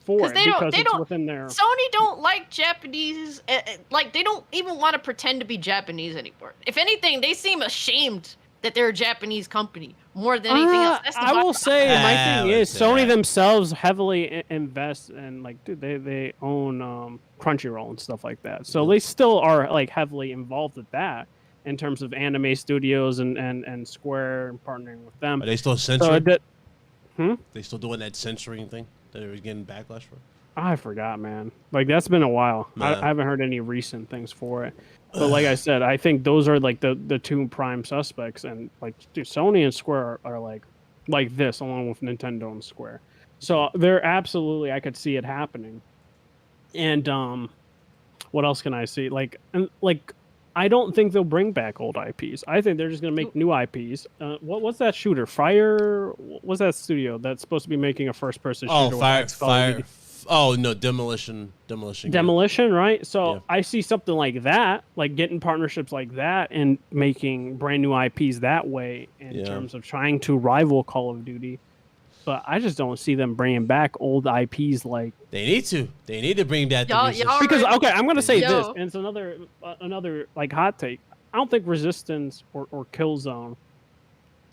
for it because it's within their...
Sony don't like Japanese... like, they don't even want to pretend to be Japanese anymore. If anything, they seem ashamed that they're a Japanese company more than anything else.
I will say, my thing is, Sony themselves heavily invest in, like, dude, they own Crunchyroll and stuff like that. So they still are, like, heavily involved with that in terms of anime studios and Square and partnering with them.
Are they still censoring?
They
still doing that censoring thing that they were getting backlash for?
I forgot, man. Like, that's been a while. I haven't heard any recent things for it. But like I said, I think those are like the two prime suspects, and like, dude, Sony and Square are like this, along with Nintendo and Square. So they're absolutely, I could see it happening. And What else can I see? Like, I don't think they'll bring back old IPs. I think they're just gonna make new IPs. What's that shooter? What's that studio that's supposed to be making a first-person shooter?
Fire. Oh no, Demolition.
Demolition, right? So yeah. I see something like that, like getting partnerships like that and making brand new IPs that way in terms of trying to rival Call of Duty. But I just don't see them bringing back old IPs like
they need to. They need to bring that
because okay, I'm gonna say this, and it's another like hot take. I don't think Resistance or Killzone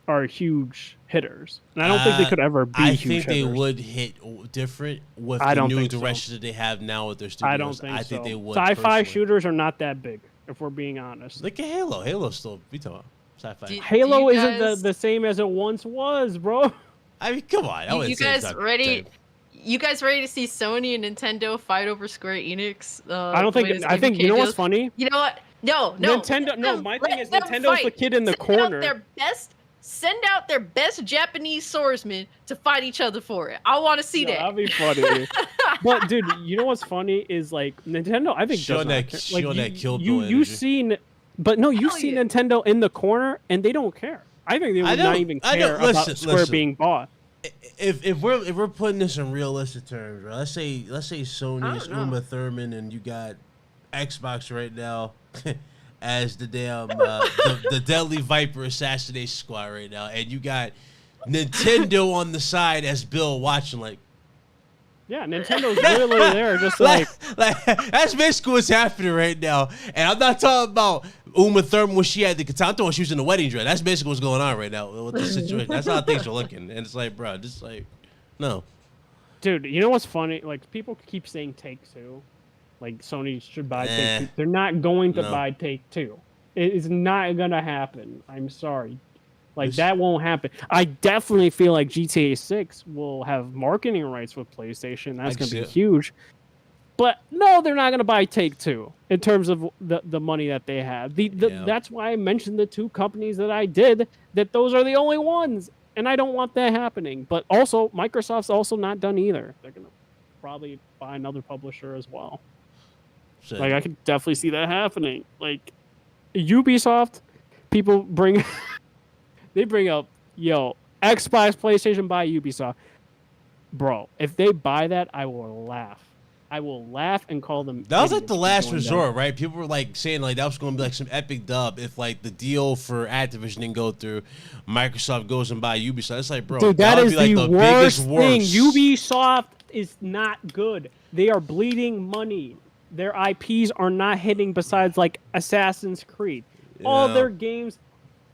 are huge hitters, and I don't think they could ever be.
I
huge
think they
hitters.
would hit different with the new direction that they have now with their studios.
I don't think so.
I think they would.
Sci-fi shooters are not that big, if we're being honest.
Look at Halo. Halo's still we talking about sci-fi.
Halo isn't the same as it once was, bro.
I mean, come on.
You guys ready? You guys ready to see Sony and Nintendo fight over Square Enix?
I don't think. I think you know what's funny.
You know what? No.
Nintendo. No, my thing is Nintendo's the kid in the corner.
Send out their best Japanese swordsmen to fight each other for it. I want to see that.
That'd be funny. But dude, you know what's funny is like Nintendo. I think you've seen Nintendo in the corner and they don't care. I think they would not even care about Square being bought.
If we're putting this in realistic terms, right? Let's say Sony is Uma Thurman and you got Xbox right now as the damn the Deadly Viper assassination squad right now, and you got Nintendo on the side as Bill watching like.
Yeah, Nintendo's literally there, just like
that's basically what's happening right now. And I'm not talking about Uma Thurman when she had the katana, I'm talking when she was in the wedding dress. That's basically what's going on right now with the situation. That's how things are looking, and it's like, bro, just like, no.
Dude, you know what's funny? Like people keep saying Take-Two, like Sony should buy Take-Two. They're not going to buy Take-Two. It is not gonna happen. I'm sorry. Like, that won't happen. I definitely feel like GTA 6 will have marketing rights with PlayStation. That's going to be huge. But, no, they're not going to buy Take-Two in terms of the money that they have. That's why I mentioned the two companies that I did, that those are the only ones. And I don't want that happening. But also, Microsoft's also not done either. They're going to probably buy another publisher as well. Like, I could definitely see that happening. Like, Ubisoft, people bring... They bring up, Xbox, PlayStation, buy Ubisoft. Bro, if they buy that, I will laugh. I will laugh and call them.
That was like the last resort, right? People were like saying like that was going to be like some epic dub if like the deal for Activision didn't go through. Microsoft goes and buy Ubisoft. It's like, bro,
dude, that is like the worst thing. Ubisoft is not good. They are bleeding money. Their IPs are not hitting besides like Assassin's Creed. All their games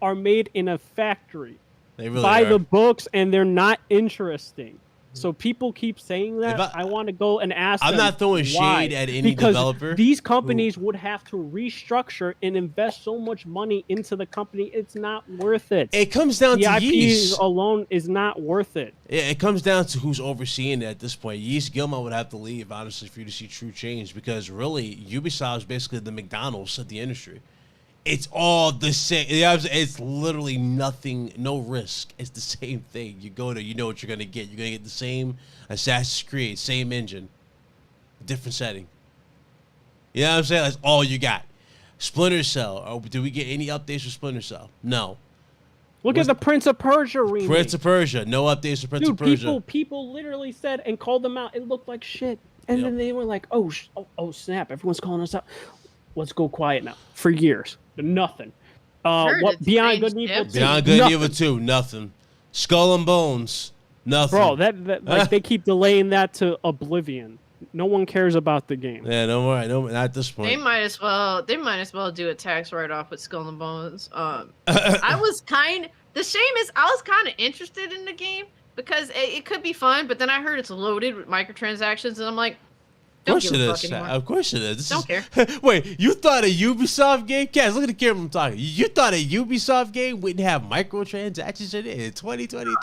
are made in a factory by the books, and they're not interesting. So people keep saying that. I want to go and ask them.
I'm not throwing shade at any developer.
These companies would have to restructure and invest so much money into the company. It's not worth it.
It comes down to
IPs alone is not worth it.
It comes down to who's overseeing it at this point. Yeast Gilman would have to leave, honestly, for you to see true change, because really Ubisoft is basically the McDonald's of the industry. It's all the same. It's literally nothing, no risk. It's the same thing. You go there, you know what you're going to get. You're going to get the same Assassin's Creed, same engine, different setting. You know what I'm saying? That's all you got. Splinter Cell. Do we get any updates for Splinter Cell? No.
Look at the Prince of Persia remake.
Prince of Persia. No updates for Prince of Persia.
People literally said and called them out. It looked like shit. And then they were like, oh, snap. Everyone's calling us out. Let's go quiet now. For years. Nothing. What Beyond Good and Evil 2?
Beyond Good and Evil 2, nothing. Skull and Bones, nothing.
Bro, like they keep delaying that to oblivion. No one cares about the game.
Yeah, no more. No, not at this point.
They might as well do a tax write-off with Skull and Bones. The shame is I was kind of interested in the game because it could be fun, but then I heard it's loaded with microtransactions, and I'm like,
of course it is. Of course it is.
Don't care.
Wait, you thought a Ubisoft game? Kaz, look at the camera I'm talking. You thought a Ubisoft game wouldn't have microtransactions in it in 2023?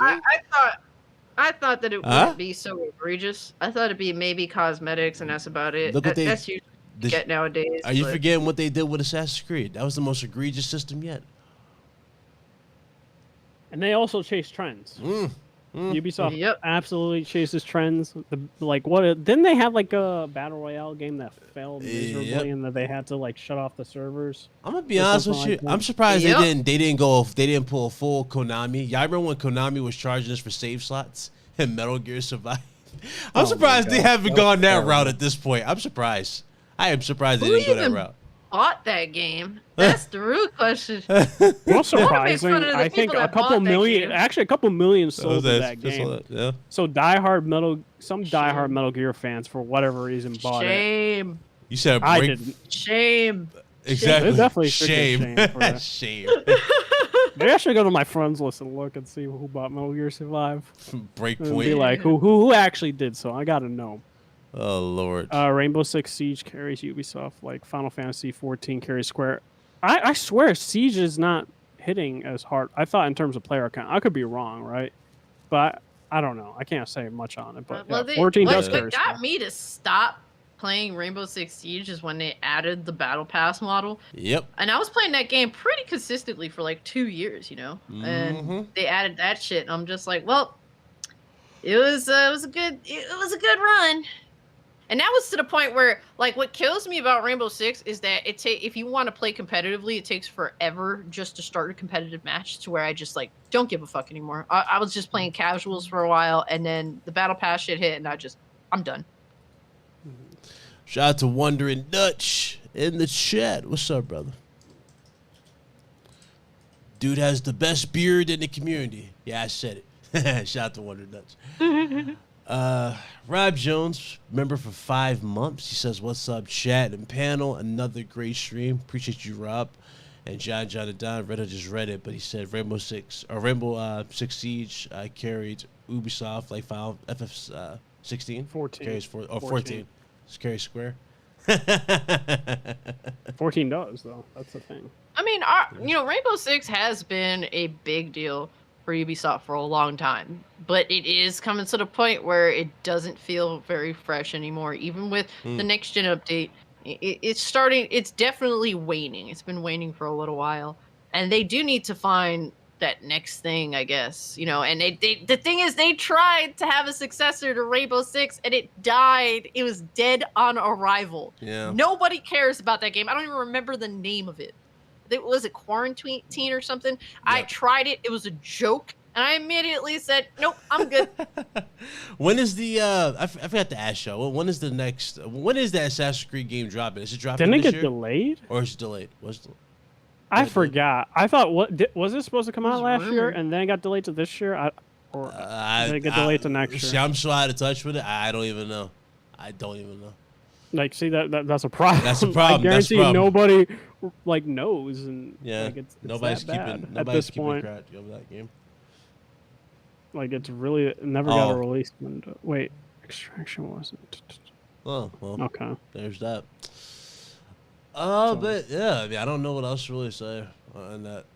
I thought that it wouldn't be so egregious. I thought it'd be maybe cosmetics, and that's about it. That's usually what you get nowadays.
Are you forgetting what they did with Assassin's Creed? That was the most egregious system yet.
And they also chase trends. Ubisoft absolutely chases trends. Didn't they have like a battle royale game that failed miserably and that they had to like shut off the servers?
I'm gonna be honest with you. I'm surprised they didn't pull a full Konami. Y'all remember when Konami was charging us for save slots and Metal Gear Survive? I'm surprised they haven't gone that route at this point. I'm surprised. I am surprised they didn't go that route.
Bought that game? That's the real question.
Well, surprising. I think a couple million sold that game. So diehard Metal Gear fans, for whatever reason, bought it.
Shame.
You said
I didn't.
Shame.
Exactly.
Definitely
shame.
Shame. Maybe I should go to my friends list and look and see who bought Metal Gear Survive.
Breakpoint.
Be like, who actually did so? I gotta know.
Oh Lord.
Rainbow Six Siege carries Ubisoft, like Final Fantasy 14 carries Square. I swear Siege is not hitting as hard. I thought in terms of player count. I could be wrong, right? But I don't know. I can't say much on it. But 14 does carry.
What got me to stop playing Rainbow Six Siege is when they added the Battle Pass model.
Yep.
And I was playing that game pretty consistently for like 2 years, and they added that shit, and I'm just like, well, it was a good run. And that was to the point where, like, what kills me about Rainbow Six is that if you want to play competitively, it takes forever just to start a competitive match, to where I just, like, don't give a fuck anymore. I was just playing casuals for a while, and then the Battle Pass shit hit, and I'm done.
Shout out to Wondering Dutch in the chat. What's up, brother? Dude has the best beard in the community. Yeah, I said it. Shout out to Wondering Dutch. Rob Jones, member for 5 months. He says, "What's up, chat and panel? Another great stream. Appreciate you, Rob." And John and Don Redder just read it, but he said Rainbow Six Siege carried Ubisoft like Final FF 16,
14,
carries 14. Carries Square.
14 does though. That's the thing.
I mean, Rainbow Six has been a big deal for Ubisoft for a long time, but it is coming to the point where it doesn't feel very fresh anymore. Even with the next gen update, it's definitely waning. It's been waning for a little while, and they do need to find that next thing, I guess. And the thing is, they tried to have a successor to Rainbow Six, and it died. It was dead on arrival.
Yeah.
Nobody cares about that game. I don't even remember the name of it. Was it Quarantine or something? Yep. I tried it. It was a joke. And I immediately said, nope, I'm good.
When is the, I forgot to ask you, when is that Assassin's Creed game dropping? Is it dropping
this year?
Didn't
it get delayed?
Or is it delayed?
I forgot. I thought, was it supposed to come out last year and then it got delayed to this year? Or did it get delayed to next year?
See, I'm so out of touch with it. I don't even know.
Like, see, that's a problem.
That's a problem.
I guarantee nobody knows, and it's
nobody's
keeping
track of that game.
Like, it's really never got a release window. Wait, Extraction wasn't.
Oh well.
Okay.
There's that. But yeah, I mean, I don't know what else to really say on that.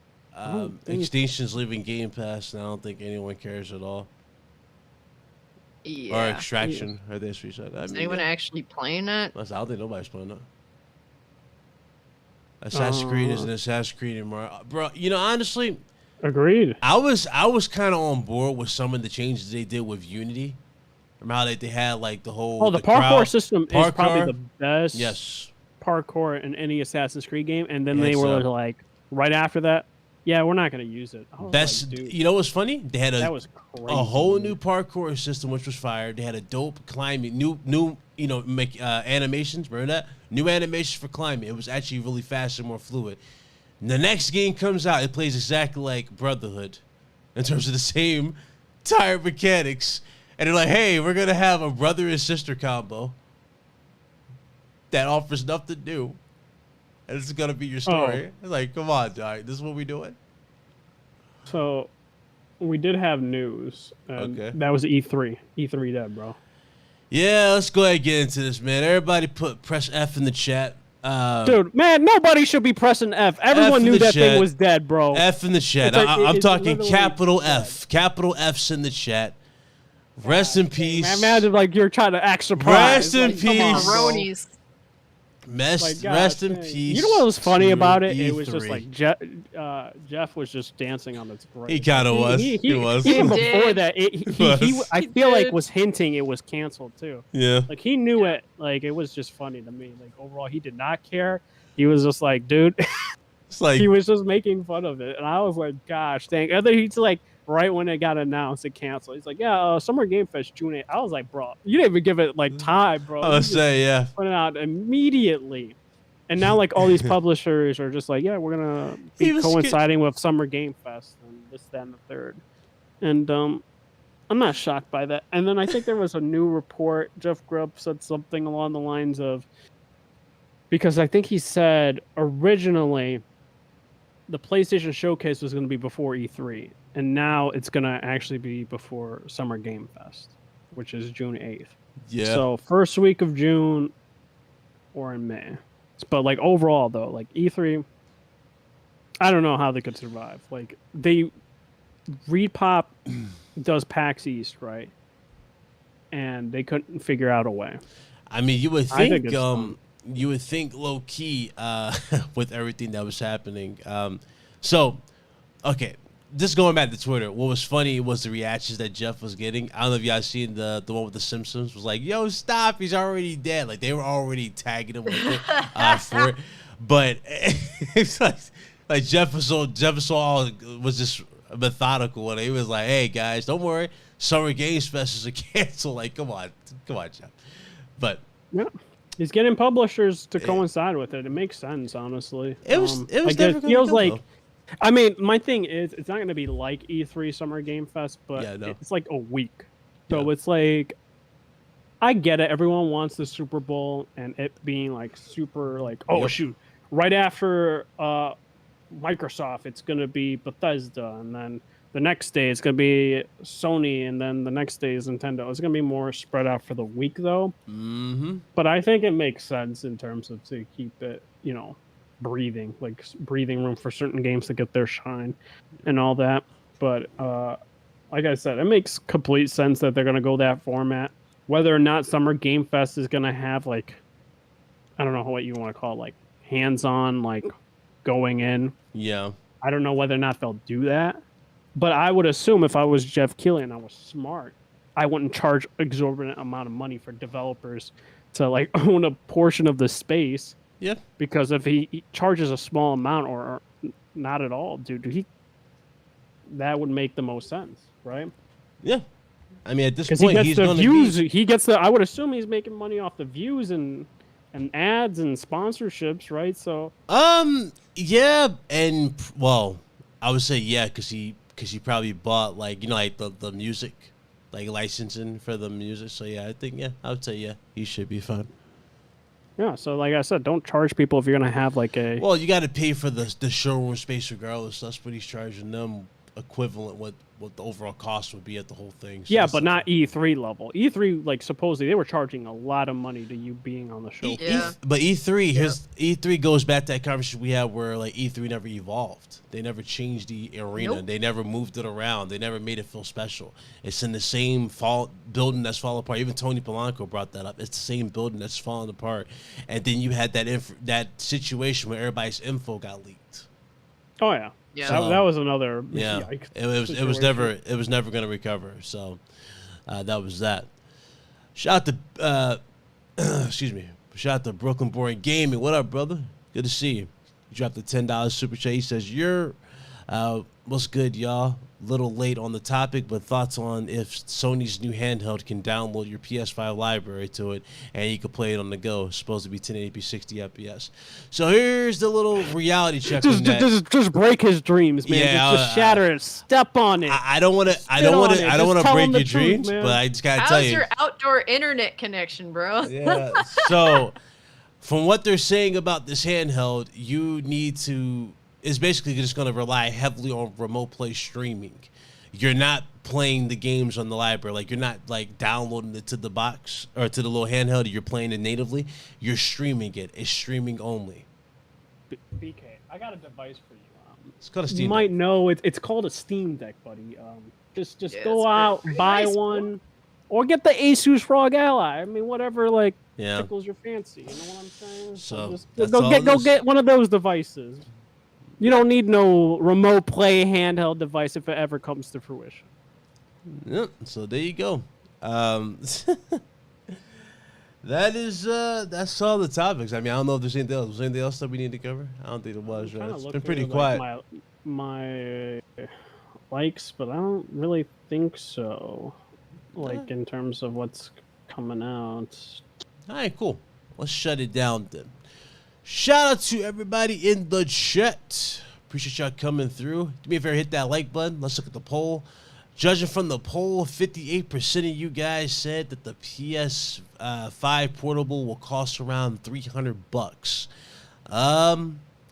Extinction's leaving Game Pass, and I don't think anyone cares at all.
Yeah.
Or Extraction, or this reset.
Is anyone actually playing that?
I don't think nobody's playing that. Assassin's Creed isn't Assassin's Creed anymore, bro. Honestly,
agreed.
I was kind of on board with some of the changes they did with Unity. Remember how they had like the whole
the parkour system is probably the best.
Yes.
Parkour in any Assassin's Creed game, and then they were like right after that. Yeah, we're not going to use it.
Best, you know what's funny? They had
that was crazy,
a whole new parkour system, which was fire. They had a dope climbing, new animations. Remember that? New animations for climbing. It was actually really fast and more fluid. And the next game comes out, it plays exactly like Brotherhood in terms of the same tire mechanics. And they're like, hey, we're going to have a brother and sister combo that offers nothing new. And this is going to be your story. It's like, come on, dog. This is what we're doing?
So, we did have news. Okay. That was E3. E3 dead, bro.
Yeah, let's go ahead and get into this, man. Everybody press F in the chat.
Dude, man, nobody should be pressing F. Everyone knew that thing was dead, bro.
F in the chat. I'm talking capital F. Capital F's in the chat. Rest in peace.
Imagine like you're trying to act surprised.
Rest in peace. Rest in peace.
You know what was funny about it?
E3.
It was just like Jeff was just dancing on its grave.
He kind of was. He was.
Even
He
before
did.
that, I feel like was hinting it was canceled too.
Yeah.
Like he knew it. Like it was just funny to me. Like overall, he did not care. He was just like, dude.
It's like
he was just making fun of it, and I was like, gosh, dang. And then he's like, right when it got announced, it canceled. He's like, yeah, Summer Game Fest June 8th. I was like, bro, you didn't even give it like time, bro.
I was say, yeah.
Put it out immediately. And now like all these publishers are just like, yeah, we're gonna be coinciding with Summer Game Fest and this, that, and the third. And I'm not shocked by that. And then I think there was a new report. Jeff Grubb said something along the lines of, because I think he said originally the PlayStation Showcase was going to be before E3, and now it's going to actually be before Summer Game Fest, which is June 8th.
Yeah.
So first week of June or in May. But like overall though, like E3, I don't know how they could survive. Like Repop does PAX East, right? And they couldn't figure out a way.
I mean, you would think
you
would think low key with everything that was happening. So, okay, just going back to Twitter, what was funny was the reactions that Jeff was getting. I don't know if y'all seen the one with the Simpsons. Was like, yo, stop, he's already dead. Like they were already tagging him with it for it. But it's like Jeff was just methodical, and he was like, hey guys, don't worry, Summer Games Fest is a cancel. Like, come on, Jeff. But
yeah. He's getting publishers to coincide with it. It makes sense, honestly.
It was
like it feels like, I mean, my thing is, it's not going to be like E3 Summer Game Fest, but it's like a week. So it's like, I get it. Everyone wants the Super Bowl and it being like super like, oh shoot, right after Microsoft, it's going to be Bethesda, and then the next day it's going to be Sony, and then the next day is Nintendo. It's going to be more spread out for the week, though.
Mm-hmm.
But I think it makes sense in terms of to keep it, breathing room for certain games to get their shine and all that. But like I said, it makes complete sense that they're going to go that format. Whether or not Summer Game Fest is going to have, like, I don't know what you want to call it, like, hands-on, like, going in.
Yeah.
I don't know whether or not they'll do that. But I would assume if I was Jeff Keighley and I was smart, I wouldn't charge exorbitant amount of money for developers to like own a portion of the space.
Yeah.
Because if he charges a small amount or not at all, dude, that would make the most sense, right?
Yeah. I mean, at this point, he's going to be...
He gets the. I would assume he's making money off the views and ads and sponsorships, right? So.
Yeah, and well, I would say yeah, because he probably bought like the music, like licensing for the music. So yeah, I would say yeah, he should be fine.
Yeah, so like I said, don't charge people if you're gonna have like a.
Well, you got to pay for the showroom space regardless. That's what he's charging them, equivalent what the overall cost would be at the whole thing. So
yeah, but not E3 level. E3, like supposedly they were charging a lot of money to you being on the show.
But E3, E3 goes back to that conversation we had where like E3 never evolved. They never changed the arena.
Nope.
They never moved it around. They never made it feel special. It's in the same building that's falling apart. Even Tony Polanco brought that up. It's the same building that's falling apart. And then you had that situation where everybody's info got leaked.
Oh yeah.
Yeah,
So,
that was another.
Yeah,
yikes
it was never going to recover. So that was that. Shout out to excuse me. Shout out to Brooklyn Born Gaming. What up, brother? Good to see you. You dropped the $10 super chat. He says what's good, y'all? Little late on the topic, but thoughts on if Sony's new handheld can download your PS5 library to it and you can play it on the go. It's supposed to be 1080p 60 FPS. So here's the little reality check.
Just break his dreams, man.
Yeah,
just shatter it. Step on it.
I don't want to break your dreams, but I just gotta tell you.
How's your outdoor internet connection, bro?
Yeah. So from what they're saying about this handheld, you need to. Is basically just going to rely heavily on remote play streaming. You're not playing the games on the library. Like, you're not, like, downloading it to the box or to the little handheld. You're playing it natively. You're streaming it. It's streaming only.
BK, I got a device for you.
It's called a Steam
You
Deck.
might know it's called a Steam Deck, buddy. Just
Yeah,
go
it's
out,
pretty
buy
nice,
one, or get the Asus ROG Ally. I mean, whatever, like,
Yeah.
tickles your fancy. You know what I'm saying?
So
just
that's
go
all
get one of those devices. You don't need no remote play handheld device if it ever comes to fruition.
Yep. So there you go. That's all the topics. I mean, I don't know if there's anything else. Was there anything else that we need to cover? I don't think there was. Right? It's been pretty quiet.
Like, my likes, but I don't really think so. Like in terms of what's coming out.
All right, cool. Let's shut it down then. Shout out to everybody in the chat. Appreciate y'all coming through. Do me a favor, hit that like button. Let's look at the poll. Judging from the poll, 58% of you guys said that the PS5 portable will cost around $300.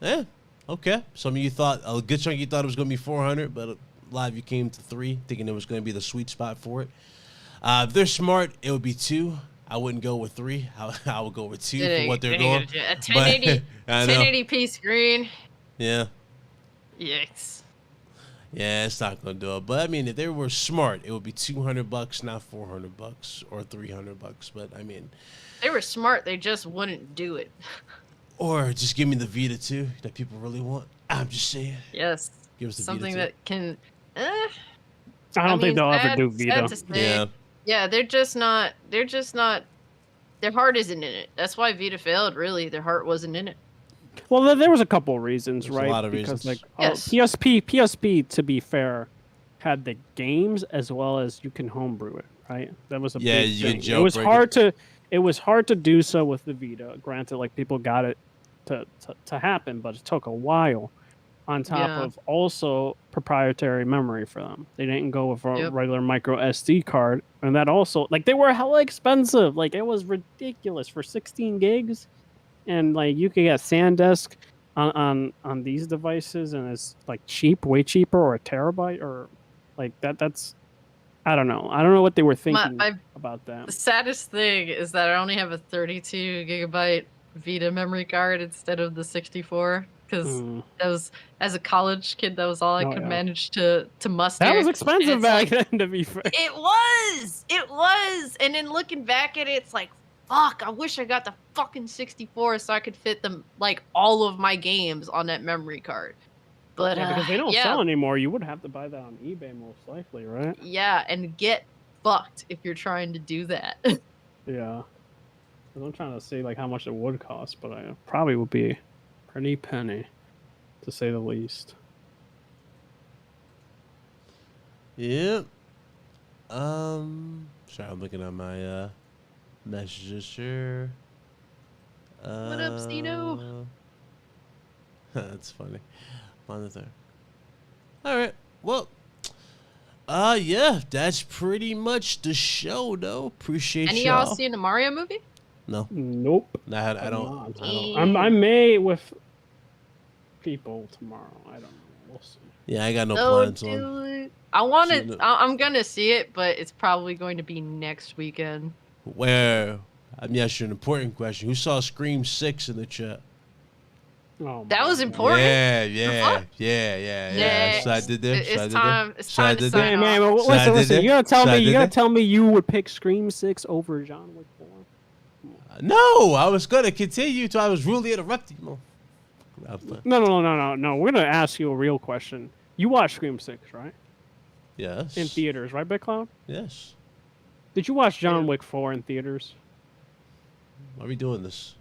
Yeah, okay. Some of you thought, a good chunk of you thought it was going to be 400, but a lot of you came to 3, thinking it was going to be the sweet spot for it. If they're smart, it would be 2. I wouldn't go with 3. I would go with 2 for what they're going.
A 1080p screen.
Yeah.
Yikes.
Yeah, it's not gonna do it. But I mean, if they were smart, it would be $200, not $400 or $300. But I mean,
they were smart. They just wouldn't do it.
Or just give me the Vita 2 that people really want. I'm just saying.
Yes.
Give us the
something
Vita 2.
that can.
I don't think they'll ever do Vita.
Yeah.
Yeah, they're just not. They're just not. Their heart isn't in it. That's why Vita failed. Really, their heart wasn't in it.
Well, there was a couple reasons,
There's
right?
A lot of
because
reasons.
like PSP, to be fair, had the games as well as you can homebrew it, right? That was a big thing. It was hard to do so with the Vita. Granted, like people got it to happen, but it took a while. On top of also proprietary memory for them, they didn't go with a regular micro SD card, and that also like they were hella expensive. Like it was ridiculous for 16 gigs. And like you could get SanDisk on these devices, and it's like cheap, way cheaper, or a terabyte, or like that's I don't know. I don't know what they were thinking about that.
The saddest thing is that I only have a 32 gigabyte Vita memory card instead of the 64, because that was, as a college kid, that was all I could manage to muster.
That was expensive back then, to be fair.
It was, and then looking back at it, it's like, fuck, I wish I got the fucking 64 so I could fit them, like, all of my games on that memory card. But
because they don't sell anymore, you would have to buy that on eBay most likely, right?
Yeah, and get fucked if you're trying to do that.
Yeah. I'm trying to see like how much it would cost, but I probably would be pretty penny, to say the least.
Yep. Sorry, I'm looking at my messages here.
What up, Zeno?
That's funny. On the third. All right. Well, yeah, that's pretty much the show, though. Appreciate
Any
y'all.
of y'all seen the Mario movie?
No.
Nope.
I don't.
I may with people tomorrow. I don't know. We'll see.
Yeah, I got no plans on.
I'm gonna see it, but it's probably going to be next weekend.
Where? I'm gonna ask you an important question. Who saw Scream 6 in the chat?
Oh,
that was important.
Yeah. So I did this.
It's time to sign off.
Hey, man, listen. You gotta tell me you would pick Scream 6 over John Wick 4.
No, I was gonna continue till I was rudely interrupted.
No. We're gonna ask you a real question. You watched Scream 6, right?
Yes.
In theaters, right, Big Cloud?
Yes.
Did you watch John Wick 4 in theaters?
Why are we doing this?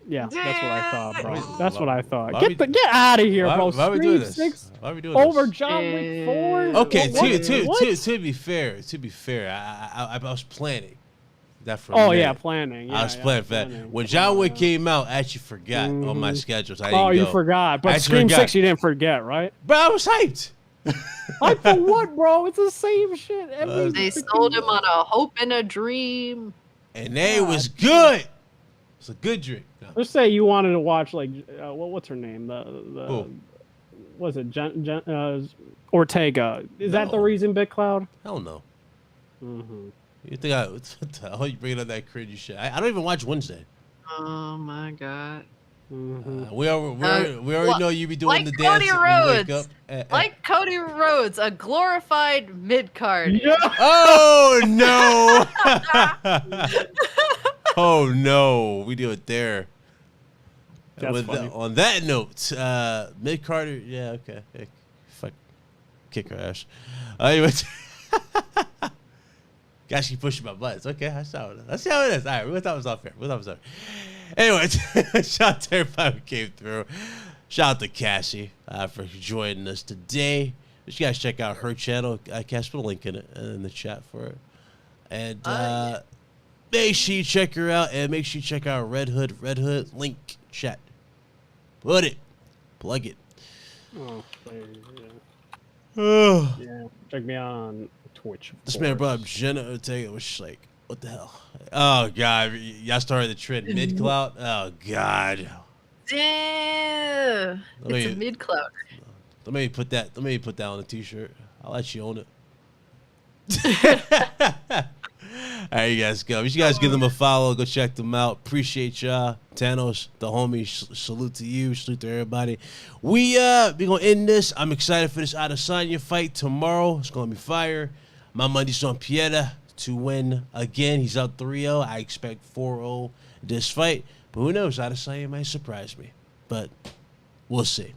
Yeah, that's what I thought, bro. That's what I thought. Get out of here, bro.
Why are we doing this? Why are we doing this?
Over John Wick 4?
Okay, to be fair, I was planning that for
planning. Yeah,
I was planning for that. When John Wick came out, I actually forgot on my schedule. So I didn't go.
You forgot. But Scream 6 you didn't forget, right?
But I was hyped.
Hyped for what, bro? It's the same shit.
They sold him on a hope and a dream.
And they was good. It's a good drink. No.
Let's say you wanted to watch like what's her name? Was it Ortega? Is that the reason, Big Cloud?
Hell no.
Mm-hmm.
You think what the hell you bringing up that cringy shit? I don't even watch Wednesday.
Oh my god.
Mm-hmm.
We already know you be doing the dance.
Cody Rhodes. Like Cody Rhodes, a glorified mid card.
Yeah.
Oh no! Oh no, we do it there.
That's funny.
On that note, Mid Carter, yeah, okay, hey, fuck, kick her ass. Anyway, gosh, she pushing my buttons. Okay, that's how it is. All right, we thought it was unfair. Anyway, shout out to everybody who came through. Shout out to Cassie for joining us today. You guys check out her channel. Cass, put a link in the chat for it. And make sure you check her out, and make sure you check out Red Hood link chat. Put it, plug it.
Oh,
Oh.
yeah. Check me out on Twitch.
This man brought up Jenna Ortega, which like, what the hell? Oh god, y'all started the trend mid clout. Oh god.
Yeah, it's a mid clout.
Let me put that on a t-shirt. I'll let you own it. All right, you guys go. You guys give them a follow. Go check them out. Appreciate y'all. Thanos, the homie, salute to you. Salute to everybody. We gonna end this. I'm excited for this Adesanya fight tomorrow. It's gonna be fire. My money's on Pieta to win again. He's up 3-0. I expect 4-0 this fight. But who knows? Adesanya might surprise me. But we'll see.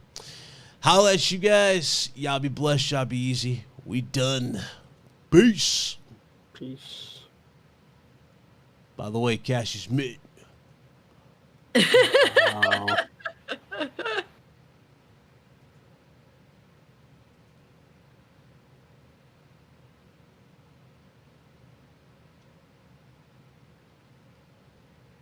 Holla at you guys. Y'all be blessed. Y'all be easy. We done. Peace.
Peace.
By the way, Cash is mid.
Wow.